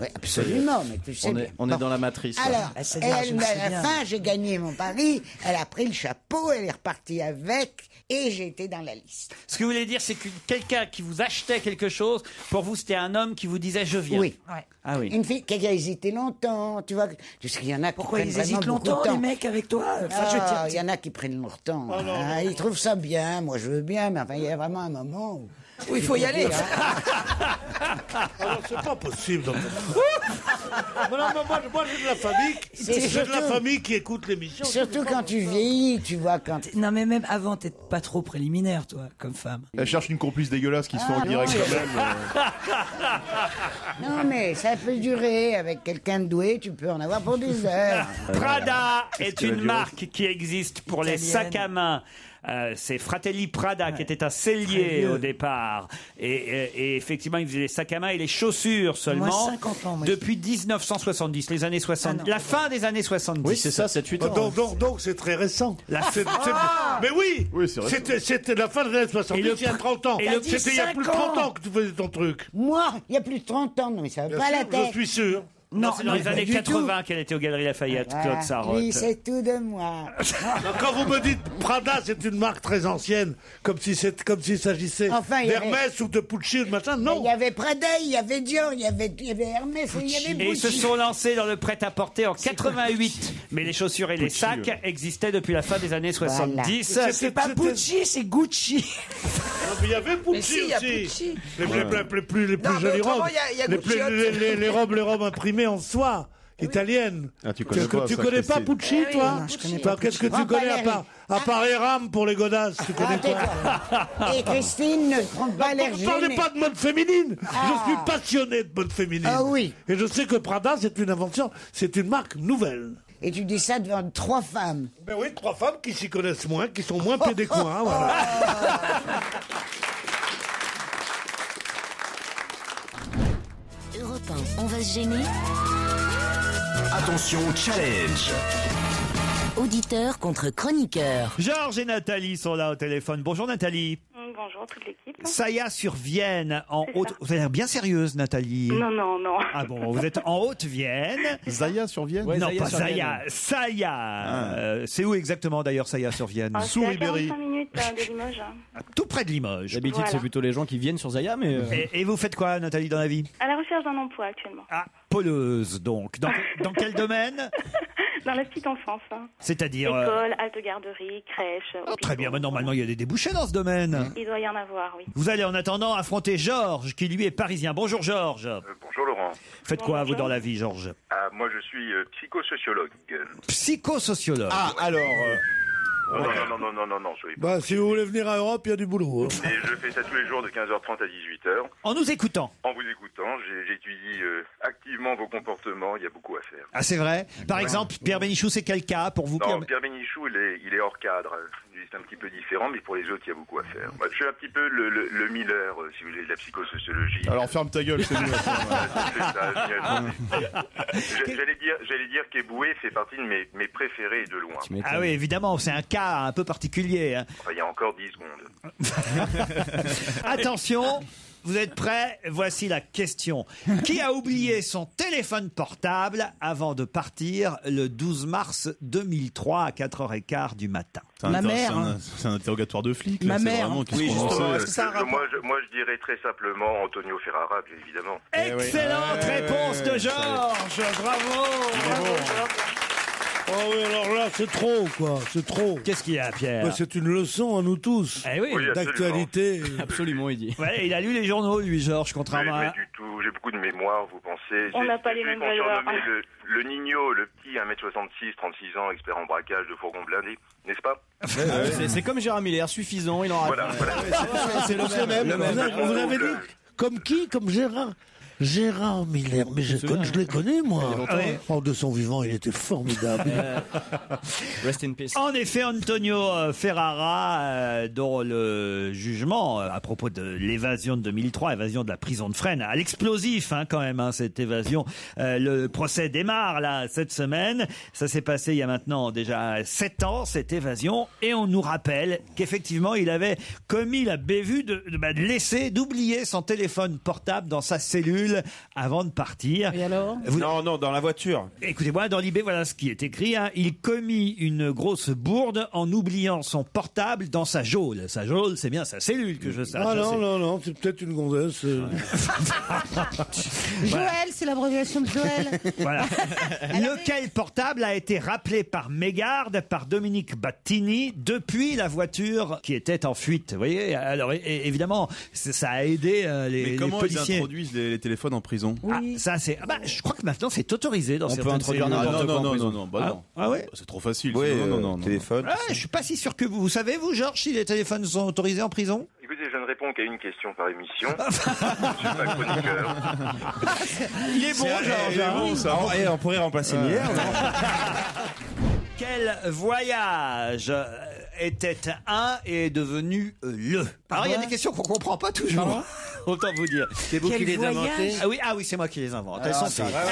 Ouais, absolument, mais tu sais... On est dans la matrice. Alors, à la fin, j'ai gagné mon pari, elle a pris le chapeau, elle est repartie avec, et j'ai été dans la liste. Ce que vous voulez dire, c'est que quelqu'un qui vous achetait quelque chose, pour vous, c'était un homme qui vous disait je viens. Oui. Ouais. Ah oui. Une fille qui a hésité longtemps, tu vois. Tu sais qu'il y en a qui Pourquoi prennent ils hésitent vraiment beaucoup longtemps, de temps. les mecs, avec toi? Enfin, Il y en a qui prennent leur temps. Ils trouvent ça bien, moi je veux bien, mais enfin, il y a vraiment un moment où il faut y aller. Alors, c'est pas possible. Moi, j'ai de la famille. J'ai de la famille qui écoute l'émission. Surtout quand tu vieillis, tu vois. Non, mais même avant, t'es pas trop préliminaire, toi, comme femme. Elle cherche une complice dégueulasse qui se fait en direct quand même. Non, mais ça peut durer. Avec quelqu'un de doué, tu peux en avoir pour des heures. Prada est une marque qui existe pour les sacs à main. C'est Fratelli Prada qui était un sellier au départ. Et effectivement, il faisait les sacs à main et les chaussures seulement. Moi, 50 ans, moi. Depuis 1970, les années 60. La fin des années 70. Oui, c'est ça, 7-8 ans. Donc c'est très récent. Mais oui, c'était la fin des années 70, il y a 30 ans. C'était il y a plus de 30 ans que tu faisais ton truc. Moi, il y a plus de 30 ans, non mais ça va pas la tête. Je suis sûr. Non, c'est dans les années 80 qu'elle était aux Galeries Lafayette, Claude Sarraute. Oui, c'est tout de moi. Quand vous me dites Prada, c'est une marque très ancienne, comme s'il s'agissait d'Hermès ou de Pucci ou de machin, non. Il y avait Prada, il y avait Dior, il y avait Hermès, il y avait Pucci. Et ils se sont lancés dans le prêt-à-porter en 88. Mais les chaussures et les sacs existaient depuis la fin des années 70. Voilà. C'est pas Pucci, c'est Gucci. Non, mais il y avait Pucci aussi. Les plus jolies robes. Les robes imprimées en soie, italienne. Tu connais pas Pucci, toi? Non, je connais pas. Qu'est-ce que tu connais à part Eram pour les godasses? Tu connais quoi? Et Christine ne prend pas l'air gênée. Ne parlez pas de mode féminine. Je suis passionné de mode féminine. Ah oui. Et je sais que Prada, c'est une invention, c'est une marque nouvelle. Et tu dis ça devant 3 femmes. Ben oui, 3 femmes qui s'y connaissent moins, qui sont moins pédés que moi. Voilà. Europe 1, on va se gêner. Attention, challenge. Auditeur contre chroniqueur. Georges et Nathalie sont là au téléphone. Bonjour Nathalie. Bonjour toute l'équipe. Saya-sur-Vienne, en Haute... Vous avez l'air bien sérieuse, Nathalie. Non. Ah bon, vous êtes en Haute-Vienne. Zaya-sur-Vienne? Non, pas Zaya. Saya. C'est où exactement d'ailleurs Saya-sur-Vienne? Sous Ribéry. 45 minutes de Limoges. Tout près de Limoges. D'habitude, c'est plutôt les gens qui viennent sur Zaya, mais... Et vous faites quoi, Nathalie, dans la vie? À la recherche d'un emploi actuellement. Ah, poleuse donc. Dans quel domaine? Dans la petite enfance. C'est-à-dire école, halte garderie, crèche. Très bien, mais normalement il y a des débouchés dans ce domaine. Il doit y en avoir, oui. Vous allez en attendant affronter Georges, qui lui est parisien. Bonjour Georges. Bonjour Laurent. Faites quoi vous dans la vie, Georges? Moi je suis psychosociologue. Psychosociologue. Ah, alors... Non, soyez pas. Bah, si vous voulez venir à Europe, il y a du boulot. Hein. Et je fais ça tous les jours de 15h30 à 18h. En nous écoutant. En vous écoutant, j'étudie activement vos comportements, il y a beaucoup à faire. Ah, c'est vrai? Par exemple, Pierre Bénichou, c'est quel cas pour vous? Non, Pierre Bénichou, il est hors cadre. C'est un petit peu différent, mais pour les autres, il y a beaucoup à faire. Moi, je suis un petit peu le Miller, si vous voulez, de la psychosociologie. Alors ferme ta gueule, c'est mieux. J'allais dire qu'Eboué fait partie de mes préférés de loin. Ah oui, évidemment, c'est un cas un peu particulier. Hein. Enfin, il y a encore 10 secondes. Attention, vous êtes prêts? Voici la question. Qui a oublié son téléphone portable avant de partir le 12 mars 2003 à 4h15 du matin? Ma mère. C'est un interrogatoire de flic. Ma mère. Moi, je dirais très simplement Antonio Ferrara, bien évidemment. Excellente réponse de Georges. Bravo. Oh oui, alors là, c'est trop, quoi. C'est trop. Qu'est-ce qu'il y a, Pierre? Bah, c'est une leçon à nous tous. Eh oui. D'actualité. Absolument, il dit. Ouais, il a lu les journaux, lui, Georges, contrairement Mais à... du tout, j'ai beaucoup de mémoire, vous pensez. On n'a pas les mêmes valeurs. Le Nino, le petit 1m66, 36 ans, expert en braquage de fourgon blindé, n'est-ce pas? C'est comme Gérard Miller, suffisant, il en rajoute. C'est le même. Vous avez dit comme qui? Comme Gérard? Gérard Miller, mais je les connais, moi. De son vivant, il était formidable. Rest in peace. En effet, Antonio Ferrara, dont le jugement à propos de l'évasion de 2003, évasion de la prison de Fresnes, à l'explosif quand même, cette évasion. Le procès démarre là cette semaine. Ça s'est passé il y a maintenant déjà 7 ans, cette évasion, et on nous rappelle qu'effectivement, il avait commis la bévue de d'oublier son téléphone portable dans sa cellule avant de partir. Et alors? Non, dans la voiture. Écoutez-moi, dans l'IB, voilà ce qui est écrit. Il commit une grosse bourde en oubliant son portable dans sa geôle. Sa geôle, c'est bien sa cellule que je sache. Ah non, c'est peut-être une gonzesse. Joël, c'est l'abréviation de Joël. Voilà. Lequel portable a été rappelé par mégarde par Dominique Battini depuis la voiture qui était en fuite. Vous voyez, alors évidemment, ça a aidé les policiers. Ils introduisent les téléphones en prison? Oui. Ça c'est. Je crois que maintenant c'est autorisé dans On certaines peut introduire cellules. n'importe quoi en prison. Non. Ah ouais. C'est trop facile. Oui, non. téléphone. Je suis pas si sûr que vous savez, vous, Georges, si les téléphones sont autorisés en prison. Écoutez, je ne réponds qu'à une question par émission. Je suis pas chroniqueur. Il est bon, Georges. On pourrait remplacer Miller, Quel voyage était un et est devenu le? Alors il y a des questions qu'on comprend pas toujours. Autant vous dire. C'est vous qui les inventez? Ah oui, c'est moi qui les invente.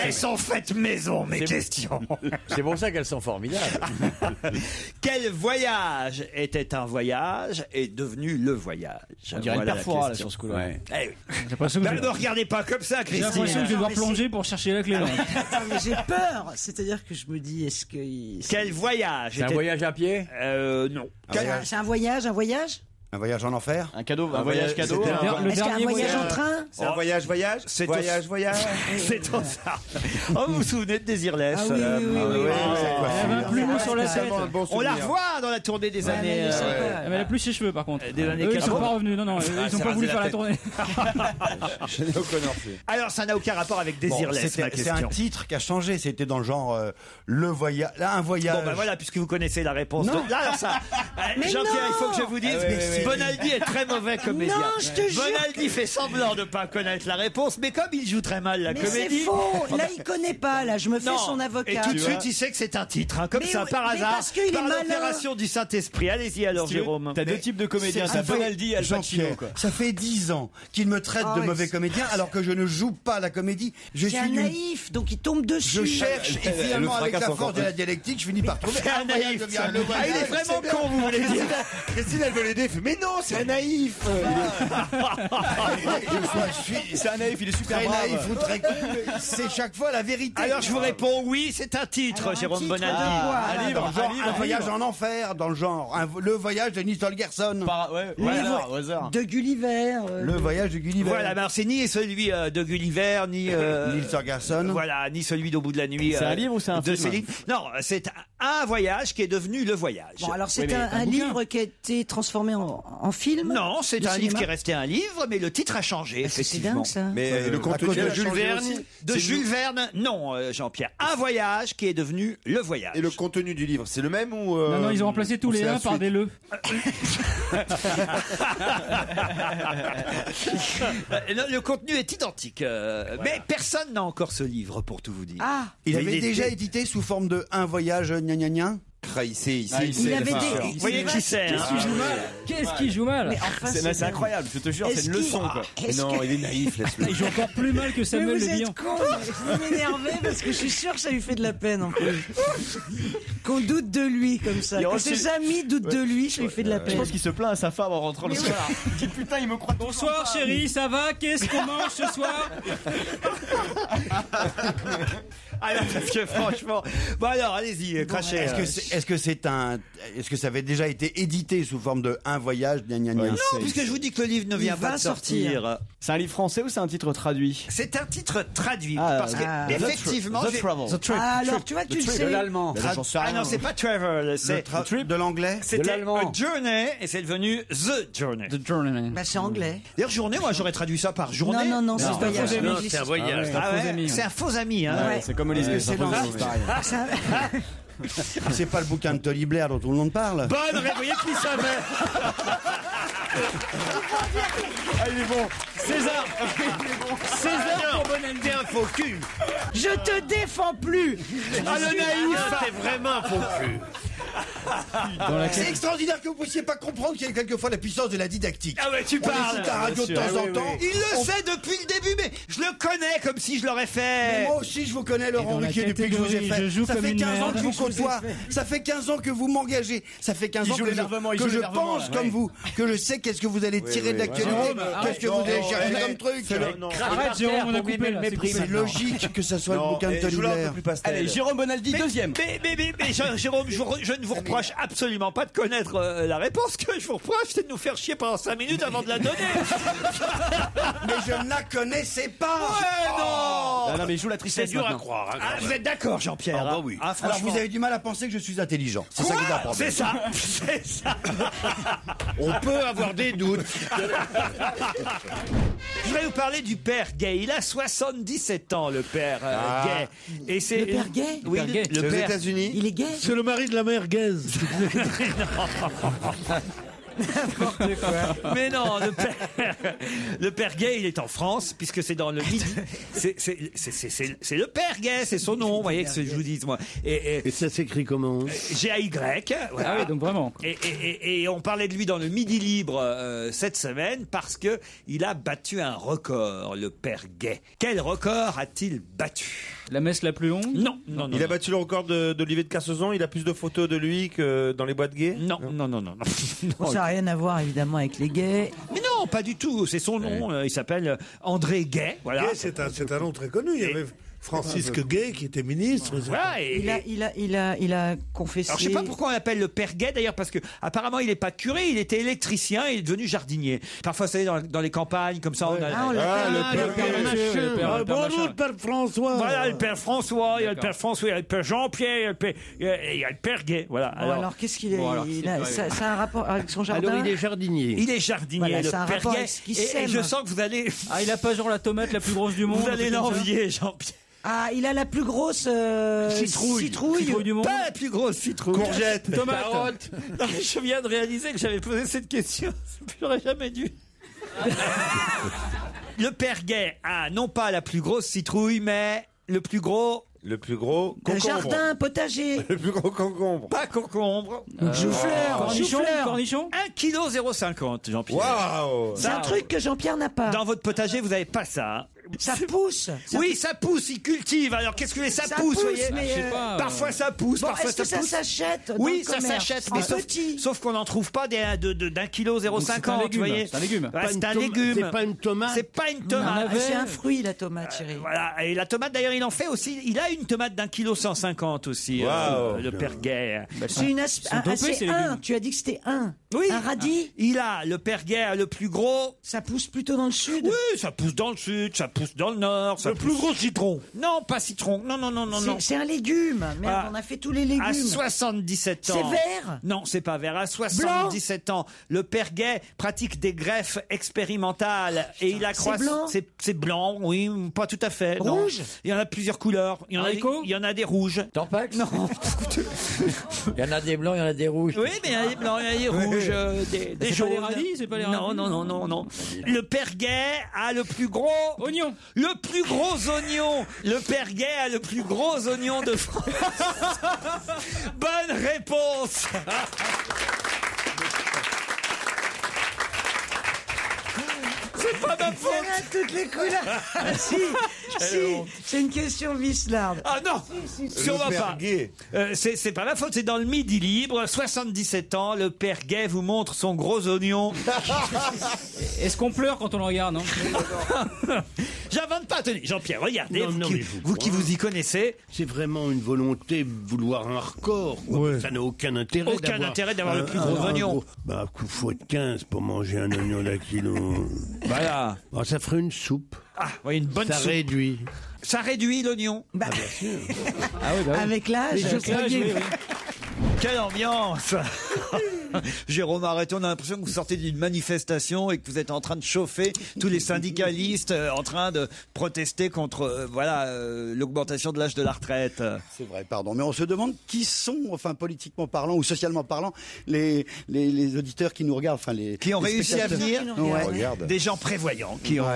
Elles sont faites maison, mes questions. C'est pour ça qu'elles sont formidables. Quel voyage était un voyage et devenu le voyage? On dirait une perfora là sur ce coup-là. Ouais. Ne regardez pas comme ça, J'ai l'impression que je vais Christine. devoir plonger pour chercher la clé. Attends, mais j'ai peur. C'est-à-dire que je me dis, est-ce que... Quel voyage? C'est un voyage à pied? Non. C'est un voyage? Un voyage en enfer? Un voyage cadeau? Est-ce qu'un voyage en train? C'est un voyage? C'est Voyage. C'est tout ça. Oh, vous vous souvenez de Désirless? Ah oui. Elle avait un plumeau sur la tête. On la revoit dans la tournée des années. Elle a plus ses cheveux par contre. Des années Eux, ils sont 80. pas revenus. Non, ils sont pas voulu faire la tournée. Alors, ça n'a aucun rapport avec Désirless, ma C'est question. un titre qui a changé. C'était dans le genre le voyage. Là, un voyage. Bon, ben voilà, puisque vous connaissez la réponse. Donc, là, alors ça. Jean-Pierre, il faut que je vous dise, Bonaldi est très mauvais comédien. Non, je te jure. Bonaldi fait semblant de ne pas connaître la réponse, mais comme il joue très mal la Mais comédie. c'est faux. Là, il connaît pas. Là, je me fais Non. son avocat. Et tout de suite, il sait que c'est un titre, comme Mais ça, oui, par mais hasard, parce qu'il est par malin. l'opération du Saint-Esprit. Allez-y alors, Jérôme. T'as deux types de comédiens, t'as Bonaldi et Al Pacino, Jean-Pierre, quoi. ça fait 10 ans qu'il me traite de mauvais comédien alors que je ne joue pas la comédie. Je C'est suis un nul. naïf, donc il tombe dessus. Je cherche et finalement avec la force de la dialectique, je finis par trouver C'est un naïf. devient le voyage. Il est vraiment con, vous voulez dire. Christine, elle veut l'aider. Mais non, c'est un naïf. C'est un naïf, il est super naïf ou très con. C'est chaque fois la vérité. Alors je vous réponds oui, c'est un titre, Alors, Jérôme titre, Bonaldi. Un livre, un voyage en enfer, dans le genre. Le voyage de Nils Holgersson. Livre au hasard. de Gulliver. Le voyage de Gulliver. Voilà, alors c'est ni celui de Gulliver, ni Nils Holgersson. voilà, ni celui d'Au bout de la nuit. C'est un livre ou c'est un de film? Céline. Non, c'est un voyage qui est devenu le voyage. Bon, alors c'est Oui, mais un livre qui a été transformé en film. Non, c'est de un livre cinéma. qui est resté un livre, mais le titre a changé, C'est effectivement. dingue ça. Mais le à contenu cause de a Jules changé Verne. aussi. De Jules Verne, non, Jean-Pierre. Un voyage qui est devenu le voyage. Et le contenu du livre, c'est le même ou Non, ils ont remplacé tous les c'est la 1 par suite des le. Non, le contenu est identique, mais personne n'a encore ce livre, pour tout vous dire. Ah, Il Mais avait il déjà était- édité sous forme de un voyage gna gna gna. Ici. il avait des. Vous voyez qui c'est, hein. Qu'est-ce qui joue mal? Mais enfin, C'est incroyable, je te jure, c'est Est-ce une leçon, qu'il- quoi. est-ce Non, que- il est naïf, laisse-le. Il joue encore plus mal que Mais Samuel vous Le Bihan. êtes con, vous m'énervez parce que je suis sûr que ça lui fait de la peine en plus. Qu'on doute de lui comme ça. Il Quand reçu- ses amis doutent de lui, ça lui fait de la Je peine. pense qu'il se plaint à sa femme en rentrant le soir. Il dit putain, il me croit. Bonsoir chérie, ça va? Qu'est-ce qu'on mange ce soir? Alors, parce que franchement. Bon, alors, allez-y, crachez. Est-ce est-ce que ça avait déjà été édité sous forme de Un voyage, gna gna gna? Non, puisque je vous dis que le livre ne vient pas de sortir. C'est un livre français ou c'est un titre traduit? C'est un titre traduit. Parce que, effectivement. The Travel. Alors, tu vois, tu le sais. De l'allemand. Ah non, c'est pas Travel, c'est de l'anglais. C'était l'allemand. A Journey et c'est devenu The Journey. The Journey. Bah, c'est anglais. D'ailleurs, journée, moi j'aurais traduit ça par journée. Non, c'est un voyage. C'est un voyage. C'est un faux ami. Hein. Ouais, c'est comme Olivier. C'est C'est pas le bouquin de Tony Blair dont tout le monde parle. Bonne, vous voyez qui savait. Ah, il est bon. César. César pour Bonaldi, un faux cul. Je te défends plus. Ah, le naïf. T'es vraiment un faux cul. C'est extraordinaire que vous puissiez pas comprendre qu'il y a quelquefois la puissance de la didactique. Ah ouais, tu parles. On écoute la radio de temps en temps. Il le sait depuis le début, mais je le connais comme si je l'aurais fait. Mais moi aussi, je vous connais, Laurent Ruquier, depuis que je vous ai fait. Ça fait 15 ans que je vous côtoie. Ça fait 15 ans que vous m'engagez. Ça fait 15 ans que je pense comme vous. Que je sais qu'est-ce que vous allez tirer de l'actualité. Qu'est-ce que vous allez chercher comme truc. Arrête, Jérôme, on a coupé le mépris. C'est logique que ça soit le bouquin de Tony Blair. Allez, Jérôme Bonaldi, deuxième. Mais Jérôme, je ne vous reproche absolument pas de connaître la réponse. Ce que je vous reproche, c'est de nous faire chier pendant 5 minutes avant de la donner. Mais je ne la connaissais pas. Ouais, non. Non, mais il joue la tristesse. C'est dur à maintenant. croire. Ah, vous êtes d'accord, Jean-Pierre? Ah, bah oui. Ah, Alors vous avez du mal à penser que je suis intelligent. C'est ça qui est un problème. C'est ça. On peut avoir des doutes. Je vais vous parler du père Gay. Il a 77 ans, le père Gay. Et c'est Le père Gay? Oui, le Aux père. États-Unis. Il est gay? C'est le mari de la mère Gaze. Mais non, le père Gay, il est en France, puisque c'est dans le Midi. C'est le père Gay, c'est son nom, vous voyez, que je vous dis, moi. Et ça s'écrit comment? G-A-Y. Voilà. Ah oui, donc vraiment. Et on parlait de lui dans le Midi Libre cette semaine, parce que il a battu un record, le père Gay. Quel record a-t-il battu? La messe la plus longue? Non. Il a battu le record d'Olivier de Kersauzon. Il a plus de photos de lui que dans les boîtes gays. Non. Ça n'a rien à voir évidemment avec les gays. Mais non, pas du tout. C'est son nom. Il s'appelle André Gay. Voilà. Gay, c'est un nom très connu. Il y avait Francisque Gay qui était ministre. Voilà, Il a confessé. Alors je sais pas pourquoi on l'appelle le père Gay d'ailleurs, parce que apparemment il n'est pas curé, il était électricien et il est devenu jardinier. Parfois, vous savez, dans les campagnes comme ça, on a Bonjour, le père François. Voilà, le père François, il y a le père François, il y a le père Jean-Pierre, il y a le père Gay. Voilà. Alors qu'est-ce qu'il est, ça a un rapport avec son jardin? Alors il est jardinier. Il est jardinier, Voilà, le c'est un père rapport Gay. avec ce qui Et sème. je sens que vous allez, Ah, il a pas genre la tomate la plus grosse du monde? vous allez l'envier, Jean-Pierre. Ah, il a la plus grosse citrouille du monde? Pas la plus grosse citrouille. Courgette. Tomate. Non, mais je viens de réaliser que j'avais posé cette question. J'aurais jamais dû. Le père Gay a non pas la plus grosse citrouille, mais le plus gros un jardin potager. Le plus gros concombre. pas concombre. Cornichon? 1,050 kg, Jean-Pierre. Waouh. C'est un truc que Jean-Pierre n'a pas. Dans votre potager, vous n'avez pas ça. Hein. Ça pousse. Oui, ça pousse, il cultive. Alors qu'est-ce que ça pousse, voyez mais Je sais pas. Parfois ça pousse, Bon, parfois est-ce que ça pousse. s'achète dans Oui, le ça commerce? s'achète, En mais petit. sauf qu'on n'en trouve pas d'un kilo 0,50, vous voyez. C'est un légume. Ouais, c'est un légume. C'est pas une tomate. C'est pas une tomate. Ah, c'est un fruit, la tomate, chérie. Voilà, et la tomate d'ailleurs il en fait aussi, il a une tomate d'1,150 kg aussi, le père Gay. C'est une c'est un. Tu as dit que c'était un. Oui. Un radis. Il a, le père Gay a le plus gros. Ça pousse plutôt dans le sud. Oui, ça pousse dans le sud, ça pousse dans le nord. Le plus gros citron. Non, pas citron. Non. C'est un légume. Merde, Ah. on a fait tous les légumes. À 77 ans. C'est vert. Non, c'est pas vert. À 77 ans, le père Gay pratique des greffes expérimentales et il accroît. blanc C'est blanc, oui, pas tout à fait. non. Rouge. Il y en a plusieurs couleurs. Il y en a des rouges. Torpax? Non. Il y en a des blancs, il y en a des rouges. Oui, mais il y en a des blancs, il y en a des rouges, des C'est pas jaunes. les radis, c'est pas les radis? Non. Le père Gay a le plus gros Oignon. Le plus gros oignon. Le père Gay a le plus gros oignon de France. Bonne réponse. C'est pas ma faute. Elle a toutes les couleurs. si, c'est une question vicelarde. Ah non, sûrement pas. C'est pas ma faute, c'est dans le Midi Libre. 77 ans, le père Gay vous montre son gros oignon. Est-ce qu'on pleure quand on le regarde, non? J'invente pas, tenez, Jean-Pierre, regardez, Non, mais vous qui vous y connaissez. C'est vraiment une volonté de vouloir un record. Quoi. Ça n'a aucun intérêt. Aucun intérêt d'avoir le plus gros oignon. Bah, faut être 15 pour manger un oignon d'un kilo. Voilà. Bah, ça ferait une soupe. Ah, oui, une bonne soupe. Ça réduit. Ça réduit l'oignon. Bien sûr. Avec l'âge, Quelle ambiance. Jérôme, arrêtez, on a l'impression que vous sortez d'une manifestation et que vous êtes en train de chauffer tous les syndicalistes en train de protester contre l'augmentation de l'âge de la retraite. C'est vrai, pardon. Mais on se demande qui sont, enfin politiquement parlant ou socialement parlant, les auditeurs qui nous regardent. Qui ont réussi à venir. Ouais. Des gens prévoyants qui ont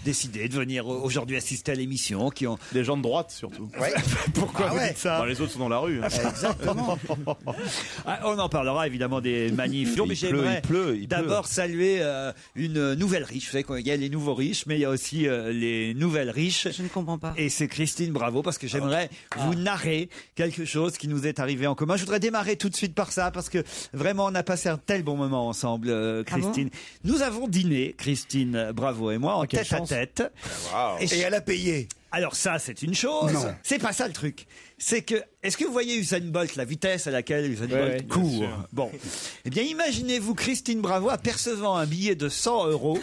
décidé de venir aujourd'hui assister à l'émission. Des gens de droite surtout. Ouais. Pourquoi vous dites ça? Les autres sont dans la rue. Exactement. On en parlera évidemment des manifs. Mais j'aimerais d'abord saluer une nouvelle riche. Vous savez qu'il y a les nouveaux riches, mais il y a aussi les nouvelles riches. Je ne comprends pas. Et c'est Christine Bravo, parce que j'aimerais vous narrer quelque chose qui nous est arrivé en commun. Je voudrais démarrer tout de suite par ça, parce que vraiment on a passé un tel bon moment ensemble, Christine. Nous avons dîné, Christine Bravo et moi, en tête à tête. Wow. Et elle a payé. Alors ça, c'est une chose. Non. C'est pas ça le truc. C'est que, est-ce que vous voyez Usain Bolt, la vitesse à laquelle Usain Bolt court? Bon. Eh bien, imaginez-vous Christine Bravo apercevant un billet de 100 €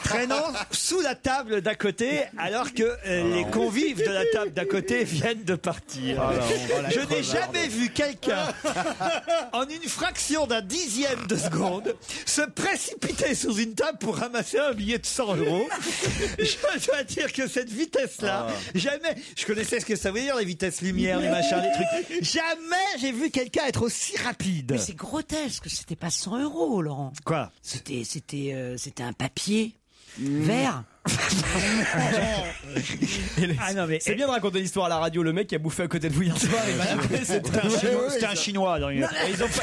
traînant sous la table d'à côté, alors que les convives de la table d'à côté viennent de partir. Je n'ai jamais vu quelqu'un, en une fraction d'un dixième de seconde, se précipiter sous une table pour ramasser un billet de 100 €. Je dois dire que cette vitesse-là, jamais, je connaissais ce que ça veut dire, les vitesses lumière, les machins, les trucs. Jamais j'ai vu quelqu'un être aussi rapide. Mais c'est grotesque, c'était pas 100 €, Laurent. Quoi? C'était un papier vert. Non, mais c'est bien de raconter l'histoire à la radio. Le mec qui a bouffé à côté de vous hier soir, c'était un Chinois. Ils ont pas...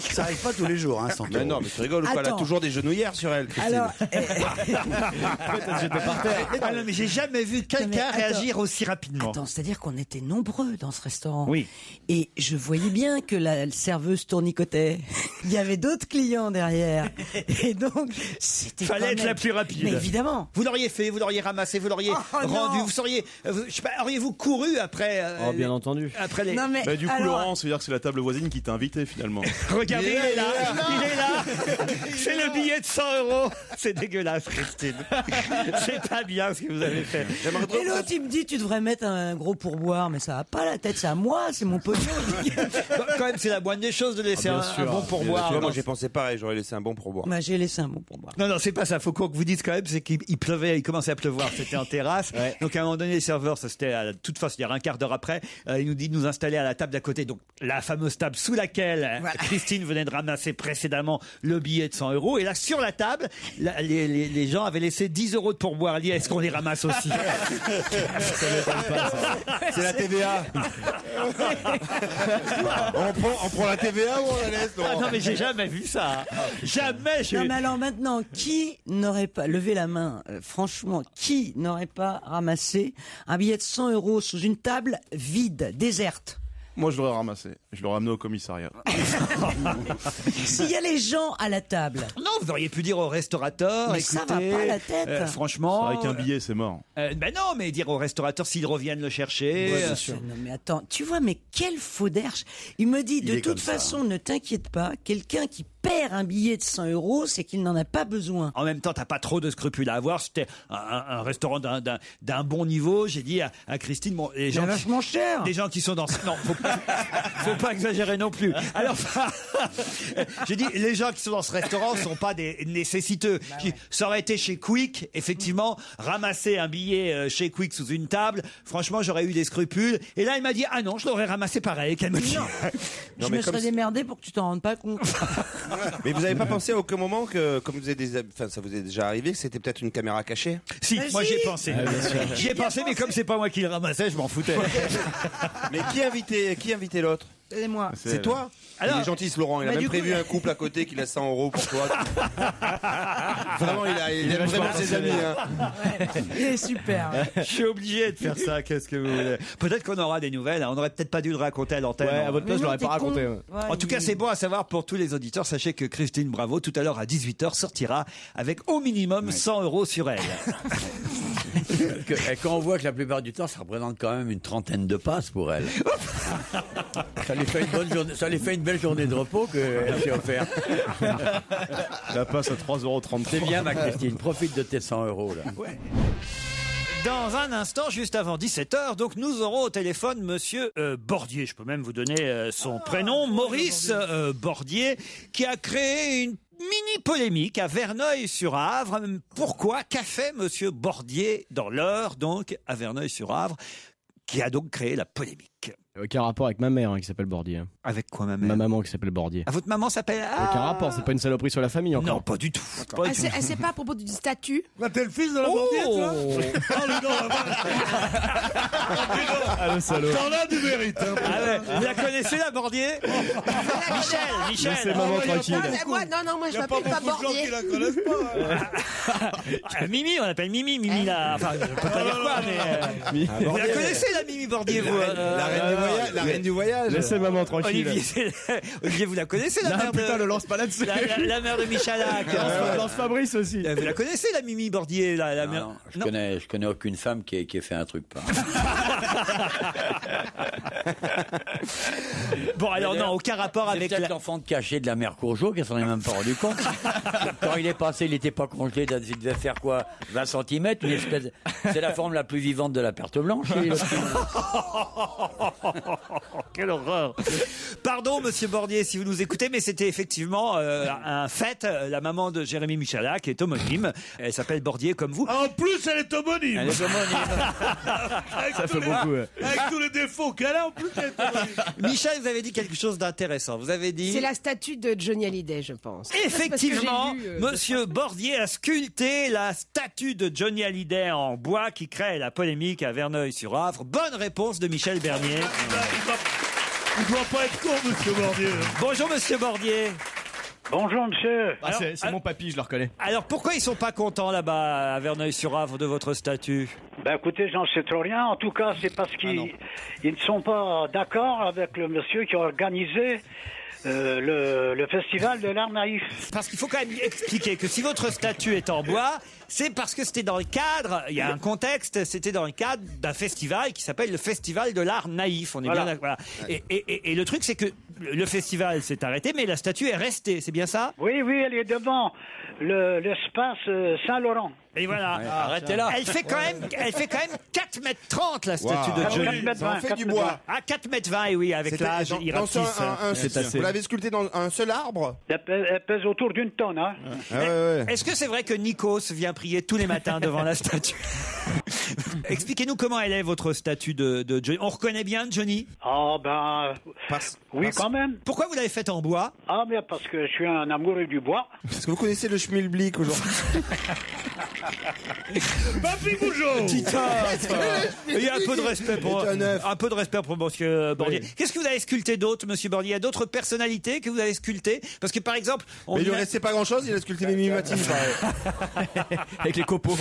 Ça arrive pas tous les jours, hein, sans Mais non, mais tu rigoles ou pas? Elle a toujours des genouillères sur elle, Christine. Alors, non, mais j'ai jamais vu quelqu'un réagir aussi rapidement. Attends, c'est-à-dire qu'on était nombreux dans ce restaurant. Oui. Et je voyais bien que la serveuse tournicotait. Il y avait d'autres clients derrière. Et donc, c'était fallait être la plus rapide. Mais évidemment. Vous l'auriez fait, vous l'auriez ramassé, vous l'auriez rendu, vous seriez, je sais pas, auriez-vous couru après bien entendu. Après les... Non, mais Bah, du coup, Laurent, ça veut dire que c'est la table voisine qui t'a invité finalement. Regardez, il est là. C'est le billet de 100 €. C'est dégueulasse, Christine. C'est pas bien ce que vous avez fait. Et l'autre, il me dit, tu devrais mettre un gros pourboire, mais ça va pas la tête, c'est à moi, c'est mon pognon. Quand même, c'est la moindre des choses de laisser un bon pourboire. Tu vois, moi j'ai pensé pareil, j'aurais laissé un bon pourboire. Bah, j'ai laissé un bon pourboire. Non, c'est pas ça. Faut qu'on vous dise quand même, c'est qu'il pleuvait, il commençait à pleuvoir. C'était en terrasse. Donc à un moment donné, les serveurs, ça c'était à la toute fin, c'est-à-dire un quart d'heure après, il nous dit de nous installer à la table d'à côté. Donc la fameuse table sous laquelle Christine venait de ramasser précédemment le billet de 100 €. Et là, sur la table, les gens avaient laissé 10 € de pourboire. Elle dit, est-ce qu'on les ramasse aussi? Ça m'étonne pas, ça. C'est la TVA. on prend la TVA ou on la laisse? Non, mais j'ai jamais vu ça. Jamais. Non, mais alors maintenant, qui n'aurait pas, levez la main, franchement, qui n'aurait pas ramassé un billet de 100 € sous une table vide, déserte? Moi, je l'aurais ramassé. Je l'aurais amené au commissariat. S'il y a les gens à la table. Non, vous auriez pu dire au restaurateur, mais écoutez, ça va pas la tête. Franchement. Avec un billet, c'est mort. Ben non, mais dire au restaurateur s'ils reviennent le chercher. Ouais, non, mais attends, tu vois, mais quel faux derche. Il me dit, de toute façon, ne t'inquiète pas, quelqu'un qui perd un billet de 100 €, c'est qu'il n'en a pas besoin. En même temps, t'as pas trop de scrupules à avoir. C'était un restaurant d'un bon niveau. J'ai dit à Christine, bon, les gens, vachement cher. Des gens qui sont dans, non, faut pas exagérer non plus. Alors, j'ai dit, les gens qui sont dans ce restaurant sont pas des nécessiteux. Ça aurait été chez Quick, effectivement, ramasser un billet chez Quick sous une table. Franchement, j'aurais eu des scrupules. Et là, il m'a dit, ah non, je l'aurais ramassé pareil. Qu'elle me dit. Je me serais démerdé pour que tu t'en rendes pas compte. Mais vous avez pas pensé à aucun moment que, comme vous avez ça vous est déjà arrivé, que c'était peut-être une caméra cachée? Si, moi j'y ai pensé. J'y ai pensé, mais comme c'est pas moi qui le ramassais, je m'en foutais. Mais qui invitait l'autre? C'est moi. C'est toi. Alors, il est gentil, ce Laurent. Il a bah, même du prévu coup- un couple à côté qu'il a 100 € pour toi. Vraiment, il aime vraiment ses amis. Hein. Il est super. Je suis obligé de faire ça, qu'est-ce que vous voulez. Peut-être qu'on aura des nouvelles, hein. On n'aurait peut-être pas dû le raconter à l'antenne. Ouais, à votre place, je l'aurais pas raconté. Ouais. En tout cas, c'est bon à savoir pour tous les auditeurs. Sachez que Christine Bravo, tout à l'heure à 18h, sortira avec au minimum 100 € sur elle. Et quand on voit que la plupart du temps, ça représente quand même une trentaine de passes pour elle. Ça lui fait une bonne journée, ça lui fait une belle journée de repos qu'elle s'est offerte. La passe à 3,33 €. C'est bien, ma Christine, profite de tes 100 € là. Ouais. Dans un instant, juste avant 17h, donc nous aurons au téléphone Monsieur Bordier. Je peux même vous donner son prénom, Maurice Bordier, qui a créé une mini polémique à Verneuil-sur-Avre. Pourquoi? Qu'a fait Monsieur Bordier dans l'Eure, donc à Verneuil-sur-Avre, qui a donc créé la polémique? Aucun rapport avec ma mère qui s'appelle Bordier. Avec quoi, ma mère? Ma maman qui s'appelle Bordier. Ah, votre maman s'appelle... Aucun rapport, c'est pas une saloperie sur la famille encore. Non, pas du tout. Ah, c'est pas à propos du statut. Bah, t'es le fils de la Bordier, toi. Oh, le nom, Ah, le salaud. t'en as du mérite. Hein. Ah ouais, vous la connaissez, la Bordier? Michel. Laissez maman tranquille. Moi, moi, je Il n'y a pas m'appelle pas beaucoup de gens Bordier. qui la connaissent pas. Mimi, on l'appelle Mimi. Mimi, là. Enfin, je peux pas dire quoi, mais. Vous la connaissez, la Mimi Bordier, vous? La reine du voyage. Laissez maman tranquille. Olivier, vous la connaissez, la Non, mère putain, de. le lance pas là-dessus. La mère de Michalak. Lance Fabrice aussi. Vous la connaissez, la Mimi Bordier, la mère? Non, je connais aucune femme qui ait fait un truc pareil. Bon, alors non, aucun rapport C'est avec peut-être la. l'enfant de cachet de la mère Courgeot qui s'en est même pas rendu compte. Quand il est passé, il n'était pas congelé, il devait faire quoi, 20 cm, c'est la forme la plus vivante de la perte blanche. Quelle horreur. Pardon, monsieur Bordier, si vous nous écoutez, mais c'était effectivement un fait. La maman de Jérémy Michalak est homonyme. Elle s'appelle Bordier comme vous. En plus, elle est homonyme. Elle est homonyme. Ça fait beaucoup. Avec tous les défauts qu'elle a, en plus, elle est homonyme. Michel, vous avez dit quelque chose d'intéressant. Vous avez dit... C'est la statue de Johnny Hallyday, je pense. Effectivement, Parce que j'ai lu, monsieur Bordier a sculpté la statue de Johnny Hallyday en bois qui crée la polémique à Verneuil-sur-Avre. Bonne réponse de Michel Bernier. Il doit pas être con, monsieur Bordier. Bonjour, monsieur Bordier. Bonjour, monsieur. Ah, c'est mon papy, je le reconnais. Alors, pourquoi ils sont pas contents là-bas à Verneuil-sur-Avre de votre statue? Ben écoutez, j'en sais trop rien. En tout cas, c'est parce qu'ils ne sont pas d'accord avec le monsieur qui a organisé le festival de l'art naïf. Parce qu'il faut quand même expliquer que si votre statue est en bois, c'est parce que c'était dans le cadre, il y a un contexte, c'était dans le cadre d'un festival qui s'appelle le Festival de l'art naïf. On est bien d'accord. Voilà. Et le truc, c'est que le festival s'est arrêté, mais la statue est restée, c'est bien ça? Oui, elle est devant l'espace Saint-Laurent. Et voilà. Arrêtez-là. Elle fait quand même 4,30 m la statue de Johnny. 4,20 m. Ça en fait du bois. Ah, 4,20 m, oui, avec l'âge, il rapetisse. Vous l'avez sculpté dans un seul arbre? Elle pèse autour d'une tonne. Hein. Est-ce que c'est vrai que Nikos vient prier tous les matins devant la statue? Expliquez-nous comment elle est, votre statue de Johnny. On reconnaît bien Johnny? Ah ben... oui, quand même. Pourquoi vous l'avez faite en bois? Ah, mais parce que je suis un amoureux du bois. Est-ce que vous connaissez le schmilblick aujourd'hui? Papy Bougeot. Il y a un peu de respect pour monsieur Bordier. Qu'est-ce que vous avez sculpté d'autre, monsieur Bordier? Il y a d'autres personnalités que vous avez sculptées? Parce que par exemple, mais il lui restait pas grand-chose, il a sculpté Mimi Matine, pareil. Avec les copeaux.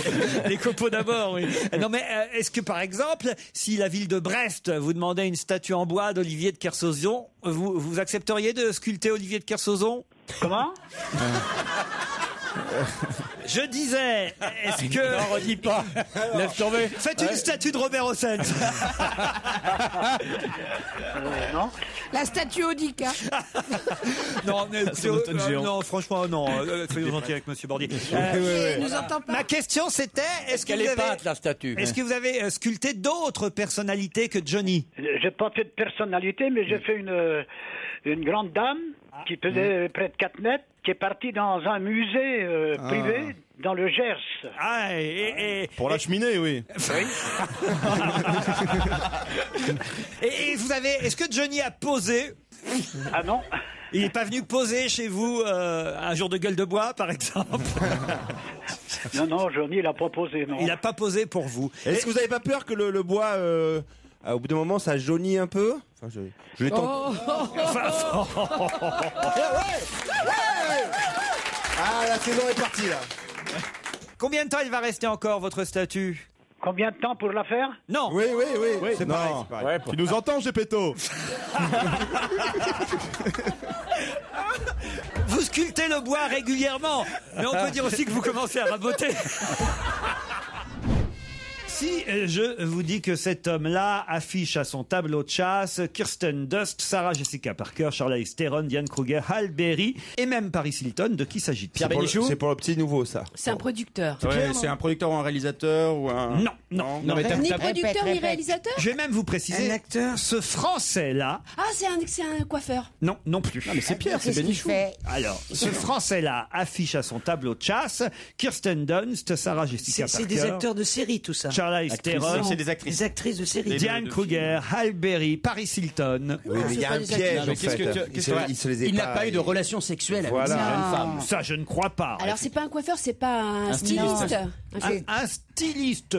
Les copeaux d'abord, oui. Non mais est-ce que par exemple, si la ville de Brest vous demandait une statue en bois d'Olivier de Kersauzon, vous accepteriez de sculpter Olivier de Kersauzon? Comment? Je disais, est-ce que... Non, redis pas. Laisse tomber. Faites une statue de Robert Hossein. Non. La statue Audica. Non, non, franchement, non. Soyons gentils avec monsieur Bordier. Il nous entend pas. Ma question c'était, est-ce que Qu'elle vous est avez... peinte, la statue. Est-ce que vous avez sculpté d'autres personnalités que Johnny? J'ai pas fait de personnalité, mais j'ai fait une grande dame qui pesait près de 4 mètres, qui est partie dans un musée privé dans le Gers. Ah, pour la cheminée, oui. Et vous avez... Est-ce que Johnny a posé? Ah non. Il n'est pas venu poser chez vous un jour de gueule de bois, par exemple? Non, Johnny, il n'a pas posé, non. Il n'a pas posé pour vous. Est-ce que vous n'avez pas peur que le bois au bout d'un moment, ça jaunit un peu. Enfin, je l'ai tenté. Ah, la saison est partie là. Combien de temps il va rester encore votre statue? Combien de temps pour la faire? Non. Oui. C'est pareil. Ouais, tu nous entends, Gepetto? Vous sculptez le bois régulièrement, mais on peut dire aussi que vous commencez à raboter. Si je vous dis que cet homme-là affiche à son tableau de chasse Kirsten Dunst, Sarah Jessica Parker, Charlize Theron, Diane Kruger, Halle Berry et même Paris Hilton, de qui s'agit-il? Pierre Bénichou. C'est pour le petit nouveau, ça. C'est un producteur. Ouais, c'est un producteur ou un réalisateur ou un... Non. Ni producteur ni réalisateur. Je vais même vous préciser. Un acteur. Ce Français-là. Ah, c'est un coiffeur. Non plus. Non, mais c'est Pierre, c'est Bénichou. Alors, ce Français-là affiche à son tableau de chasse Kirsten Dunst, Sarah Jessica Parker. C'est des acteurs de série, tout ça. Charlize Theron. C'est des actrices. Des actrices de série. Diane Kruger, Halle Berry, Paris Hilton. Oui, mais il y a un piège, en fait. Il n'a pas eu de relation sexuelle avec une femme. Ça, je ne crois pas. Alors, c'est pas un coiffeur, c'est pas un styliste. Un styliste.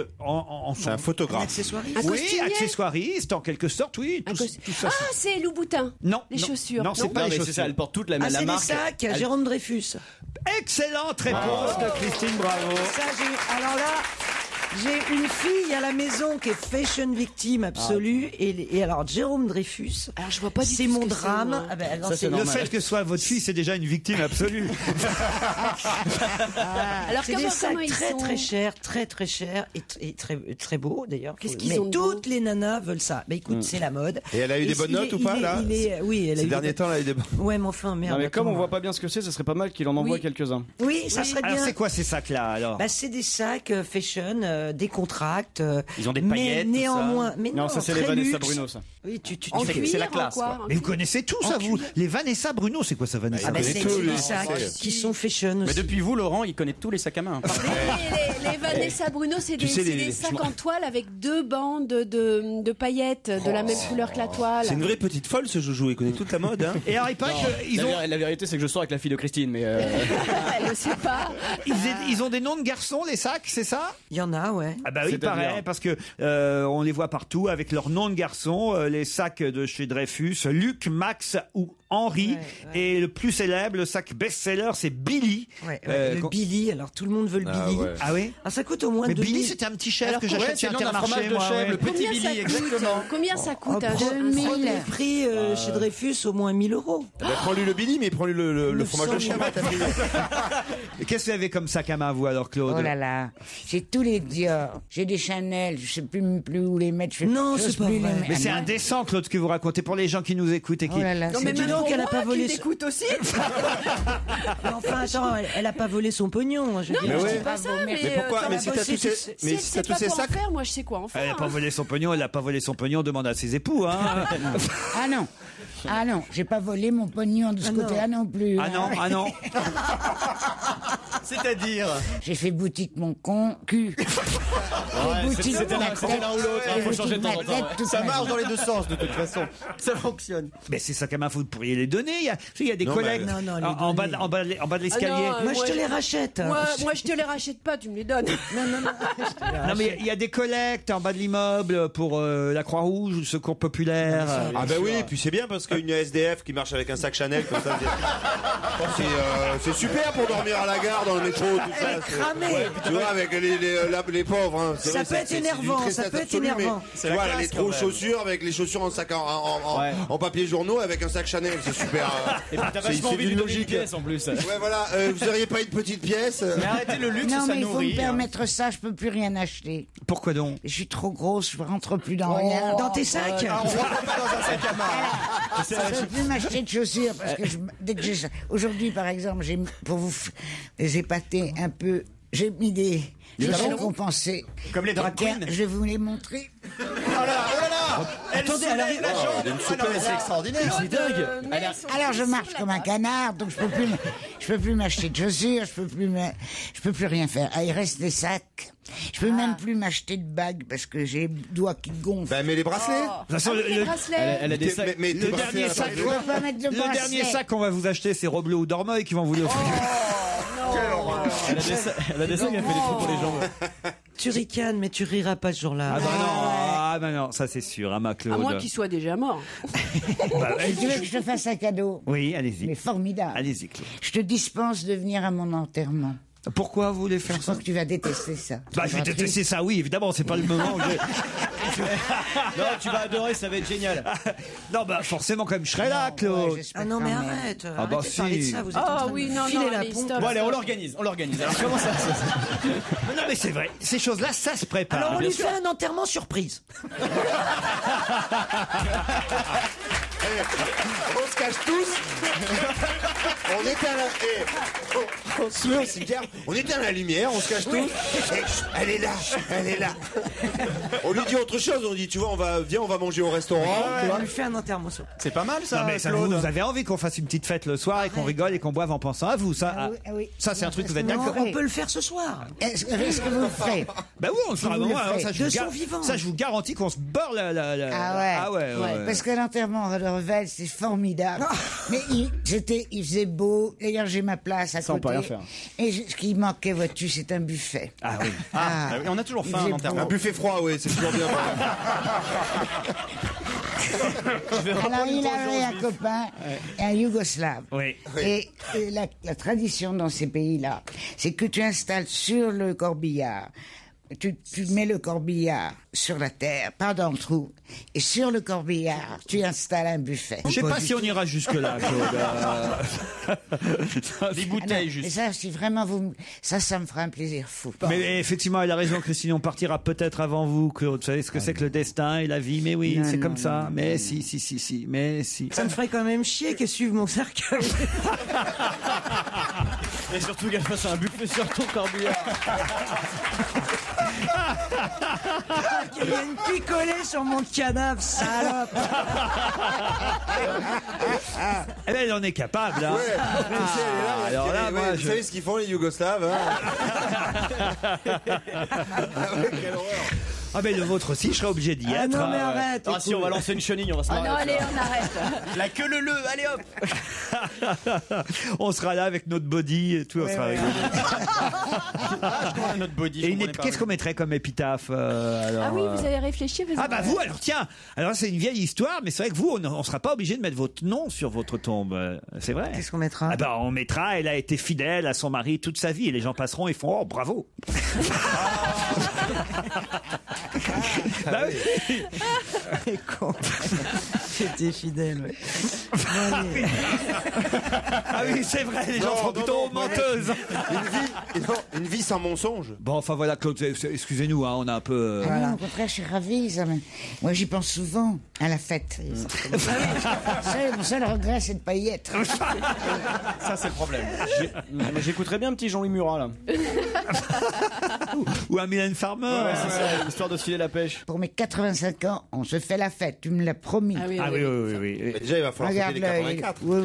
C'est un photographe. Un accessoiriste. Un Oui, costumier. accessoiriste, en quelque sorte, oui. Tout ça, Ah, c'est Louboutin. Non. Les chaussures. Non, c'est pas les mais chaussures. c'est ça, elle porte toute la Ah, c'est marque. des sacs, Jérôme Dreyfus. Excellente réponse de Christine Bravo. Alors là, j'ai une fille à la maison qui est fashion victime absolue. Et alors, Jérôme Dreyfus, Alors, je vois pas du c'est tout mon ce que drame. moi. Ah ben, alors, Ça, c'est Le normal. fait que soit votre fille, c'est déjà une victime absolue. Alors, c'est des comment sacs ils très sont très chers, très chers et très beaux d'ailleurs. Qu'est-ce qu'ils Mais ont de toutes beau les nanas veulent ça. Bah écoute, c'est la mode. Et elle a eu des bonnes notes ou pas, là Oui, elle a Ces eu derniers temps, elle a eu des bonnes. Ouais, mais enfin, merde. Non, mais comme on attends. voit pas bien ce que c'est, ce serait pas mal qu'il en envoie quelques-uns. Oui, ça serait Alors, bien. c'est quoi ces sacs-là, alors? Bah, c'est des sacs fashion, décontracts. Ils ont des mais paillettes, tout ça. néanmoins, mais Non, ça c'est les très Vanessa luxe. Bruno, ça. Oui, tu En c'est cuir, la classe, en quoi quoi. Mais vous connaissez tout ça, vous? Les Vanessa Bruno, c'est quoi ça, Vanessa Ah bah, connaît c'est tous des les sacs Français. qui sont fashion Mais aussi. depuis vous, Laurent, il connaît tous les sacs à main. Les Vanessa Bruno, c'est Tu sais, des sacs en toile avec deux bandes de paillettes de la même couleur que la toile. C'est une vraie petite folle, ce joujou. Il connaît toute la mode. Hein. Et alors, il paraît qu'ils ont... La vérité, c'est que je sors avec la fille de Christine, mais Elle le sait pas. Ils ont des noms de garçons, les sacs, c'est ça? Il y en a, ouais. Ah bah oui, C'est-à-dire pareil, parce que on les voit partout avec leur nom de garçon, les sacs de chez Dreyfus, Luc, Max ou Henri, et le plus célèbre, le sac best-seller, c'est Billy. Le Billy, alors tout le monde veut le Billy. ouais. Ah oui? Ah, ça coûte au moins Mais 2000. Billy, c'était un petit chef Alors, que j'achète chez c'est le nom d'un Intermarché, fromage de moi, chèvre, ouais. le petit Combien Billy, ça coûte exactement. Combien ça coûte un Prenez le prix chez Dreyfus au moins 1000 €. Bah, prends-lui le Billy, mais prends-lui le fromage de chèvre. Et qu'est-ce que vous avez comme sac à main, vous, alors, Claude? Oh là là, j'ai tous les Dior, j'ai des Chanel, je sais plus où les mettre. Non, j'ose c'est pas plus vrai. les mettre. Mais c'est indécent, Claude, ce que vous racontez pour les gens qui nous écoutent et qui... Oh là là, Non, c'est mais dis même donc, pour elle a moi pas volé qui ce- t'écoute aussi. Mais enfin, attends, elle a pas volé son pognon. Je Non, dis. mais je ouais. dis pas ça, mais pourquoi t'as Mais la si t'as bossé, tous ces- si mais elle si sait t'as tous pas ces quoi en sacs- faire, moi je sais quoi en faire. Elle n'a pas volé son pognon, elle n'a pas volé son pognon, demande à ses époux, hein. Ah non, j'ai pas volé mon pognon de ce côté-là non plus. Ah non, ah non. C'est-à-dire J'ai fait boutique mon cul. Boutique c'était ma l'un tête, ou l'autre, il faut boutique changer de temps en ma temps, tête, ouais. toute Ça ma marche vie. dans les deux sens, de toute façon. Ça fonctionne. Mais ces sacs à main, vous pourriez les donner. Il y a des Non, collègues mais- Non, en bas de l'escalier. Ah non, Moi, je te les rachète. Moi, je te les rachète pas, tu me les donnes. Non, mais il y a des collectes en bas de l'immeuble pour la Croix-Rouge ou le Secours Populaire. Ah bah oui, et puis c'est bien parce qu'une SDF qui marche avec un sac Chanel comme ça, c'est super pour dormir à la gare, dans le métro, tout ça. Elle est cramée. Ouais, tu vois, avec les pauvres. Hein. C'est Ça vrai, peut être c'est d'une énervant, tristesse ça peut être absolue, mais énervant. Tu vois, les trop chaussures avec les chaussures en sac en papier journaux avec un sac Chanel, c'est super. Et puis t'as vachement envie de lui donner une pièce en plus. Ouais, voilà, vous auriez pas une petite pièce Mais arrêtez le luxe, Non, ça mais il faut nourrit. me permettre ça, je peux plus rien acheter. Pourquoi donc? Je suis trop grosse, je rentre plus dans rien. Dans tes sacs On rentre pas dans un sac à main. Je peux plus m'acheter de chaussures parce que dès que j'ai aujourd'hui par exemple, pour vous les épater un peu, j'ai mis des chaussures compensées. Comme les drag Tiens, queens. je vais vous les montrer. Oh là là Attendez, elle arrive. C'est extraordinaire. C'est dingue. Alors je marche comme un canard, donc je peux plus m'acheter de chaussures, je peux plus rien faire. Ah, il reste des sacs. Je peux même plus m'acheter de bagues parce que j'ai les doigts qui gonflent. Bah, mais les bracelets. De toute façon, Les bracelets. Elle a des sacs. Mais le dernier sac, Je peux pas mettre de le bracelet. dernier sac qu'on va vous acheter, c'est Robleu ou Dormeuil qui vont vous l'offrir. Elle a des sacs, elle fait des trucs pour les jambes. Tu ricanes, mais tu riras pas ce jour-là. Ah bah non, Ah ben non, ça c'est sûr, hein, ma Claude. À moins qu'il soit déjà mort. Tu veux que je te fasse un cadeau? Oui, allez-y. Mais formidable. Allez-y, Claude. Je te dispense de venir à mon enterrement. Pourquoi vous voulez faire Je ça? crois que tu vas détester ça. Bah, je vais détester ça, oui, évidemment, c'est pas le moment où Non, tu vas adorer, ça va être génial. Non, bah, forcément, quand même, je serai là, Claude. Ah non, mais arrête. Ah bah, Arrêtez de parler de si. ça. Vous êtes en train de filer la pompe. Bon, allez, on l'organise. Alors, comment ça Non, mais c'est vrai, ces choses-là, ça se prépare. Alors, on bien lui sûr. fait un enterrement surprise. On se cache tous. On éteint on se met au cigare. On éteint la lumière, on se cache tous. Et elle est là, elle est là. On lui dit autre chose, on dit, tu vois, viens, on va manger au restaurant. On lui fait un enterrement surprise. C'est pas mal ça, Non, mais ça, Claude. vous avez envie qu'on fasse une petite fête le soir et qu'on rigole et qu'on boive en pensant à vous, ça. Oui. Ça, c'est un truc que vous êtes Non, d'accord. On peut le faire ce soir. Est-ce que vous le ferez? Bah oui, on le fera. Vous le Alors, ferez. ça, je De vous son vivant. ça, je vous garantis qu'on se beurre Ah ouais. Parce que l'enterrement de Revel, c'est formidable. Mais il faisait beau. D'ailleurs, j'ai ma place à Ça, on côté. peut rien faire. Et ce qui manquait, vois-tu, c'est un buffet. Ah oui. Ah, oui, on a toujours faim à J'ai l'enterrement. Un buffet froid, oui, c'est toujours bien. Alors, il avait un copain, un Yougoslave. Oui. Et la tradition dans ces pays-là, c'est que tu installes sur le corbillard, tu mets le corbillard sur la terre, pas dans le trou, et sur le corbillard, tu installes un buffet. Je sais pas si on ira jusque-là, Claude. Des bouteilles, Et juste. ça, si vraiment ça me fera un plaisir fou. Mais effectivement, elle a raison, Christine, on partira peut-être avant vous, Claude. Vous savez ce que c'est que le destin et la vie, mais oui, Non, c'est non, comme ça. non, Mais si, mais si. Ça me ferait quand même chier qu'elle suive mon sarcasme. Et surtout qu'elle fasse un buffet sur ton corbillard. Il y a une picolée sur mon cadavre, salope. Eh ben, elle en est capable, hein. Alors là, moi, Vous savez ce qu'ils font, les Yougoslaves, hein? Quelle horreur. Ah ben le vôtre aussi, je serais obligé d'y Ah être. non, mais arrête. Ah si, on va lancer une chenille, on va se Ah marrer. non, allez, on arrête. La queue le allez hop. On sera là avec notre body et tout, on sera rigolo. Ah, je crois à notre body. Et qu'est-ce qu'on mettrait comme épitaphe alors, Ah oui, vous avez réfléchi, vous Ah bah avez- vous alors tiens, alors c'est une vieille histoire, mais c'est vrai que vous on sera pas obligé de mettre votre nom sur votre tombe, c'est vrai. Qu'est-ce qu'on mettra? Ah bah on mettra, elle a été fidèle à son mari toute sa vie et les gens passeront et font oh bravo. Bah oui. C'est con. J'étais fidèle, ouais. Ah oui c'est vrai, les gens seront plutôt menteuses. Une vie sans mensonge. Bon enfin voilà Claude, excusez-nous hein, on a un peu. Ah non, au contraire, je suis ravie. Moi, j'y pense souvent à la fête. Mon seul regret, c'est de ne pas y être. Ça, c'est le problème. J'écouterais bien un petit Jean-Louis Murat, là. Ou un Mylène Farmer. Ouais, c'est ça, histoire de filer la pêche. Pour mes 85 ans, on se fait la fête. Tu me l'as promis. Ah oui, Ah oui, oui. Mais déjà, il va falloir fêter les Regarde-le. 84. Oui.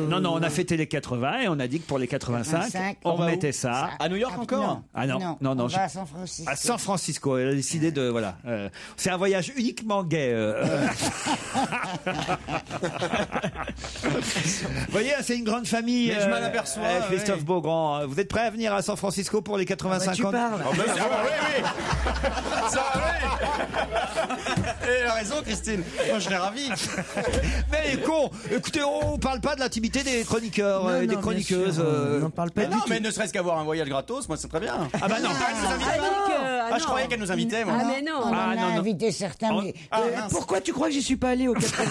Non, on a fêté les 80 et on a dit que pour les 85, 85, on on va remettait où ça. À New York encore? Ah non. On va à San Francisco. À San Francisco, elle a décidé de voilà. C'est un voyage uniquement gay. Vous voyez, c'est une grande famille. Mais je m'en aperçois, Christophe ouais. Beaugrand, vous êtes prêt à venir à San Francisco pour les 85 Tu ans parles. Elle a raison, Christine. Moi, je serais ravi. Mais elle est con. Écoutez, on parle pas de l'intimité des chroniqueurs et des Non, chroniqueuses. bien sûr, on n'en parle pas Mais du non, tout. mais ne serait-ce qu'avoir un voyage gratos, moi, c'est très bien. Ah bah non. Ah, je croyais qu'elle nous invitait, moi. Ah mais non. On en a non. invité certains, mais Ah, mince. Pourquoi tu crois que j'y suis pas allé au 80?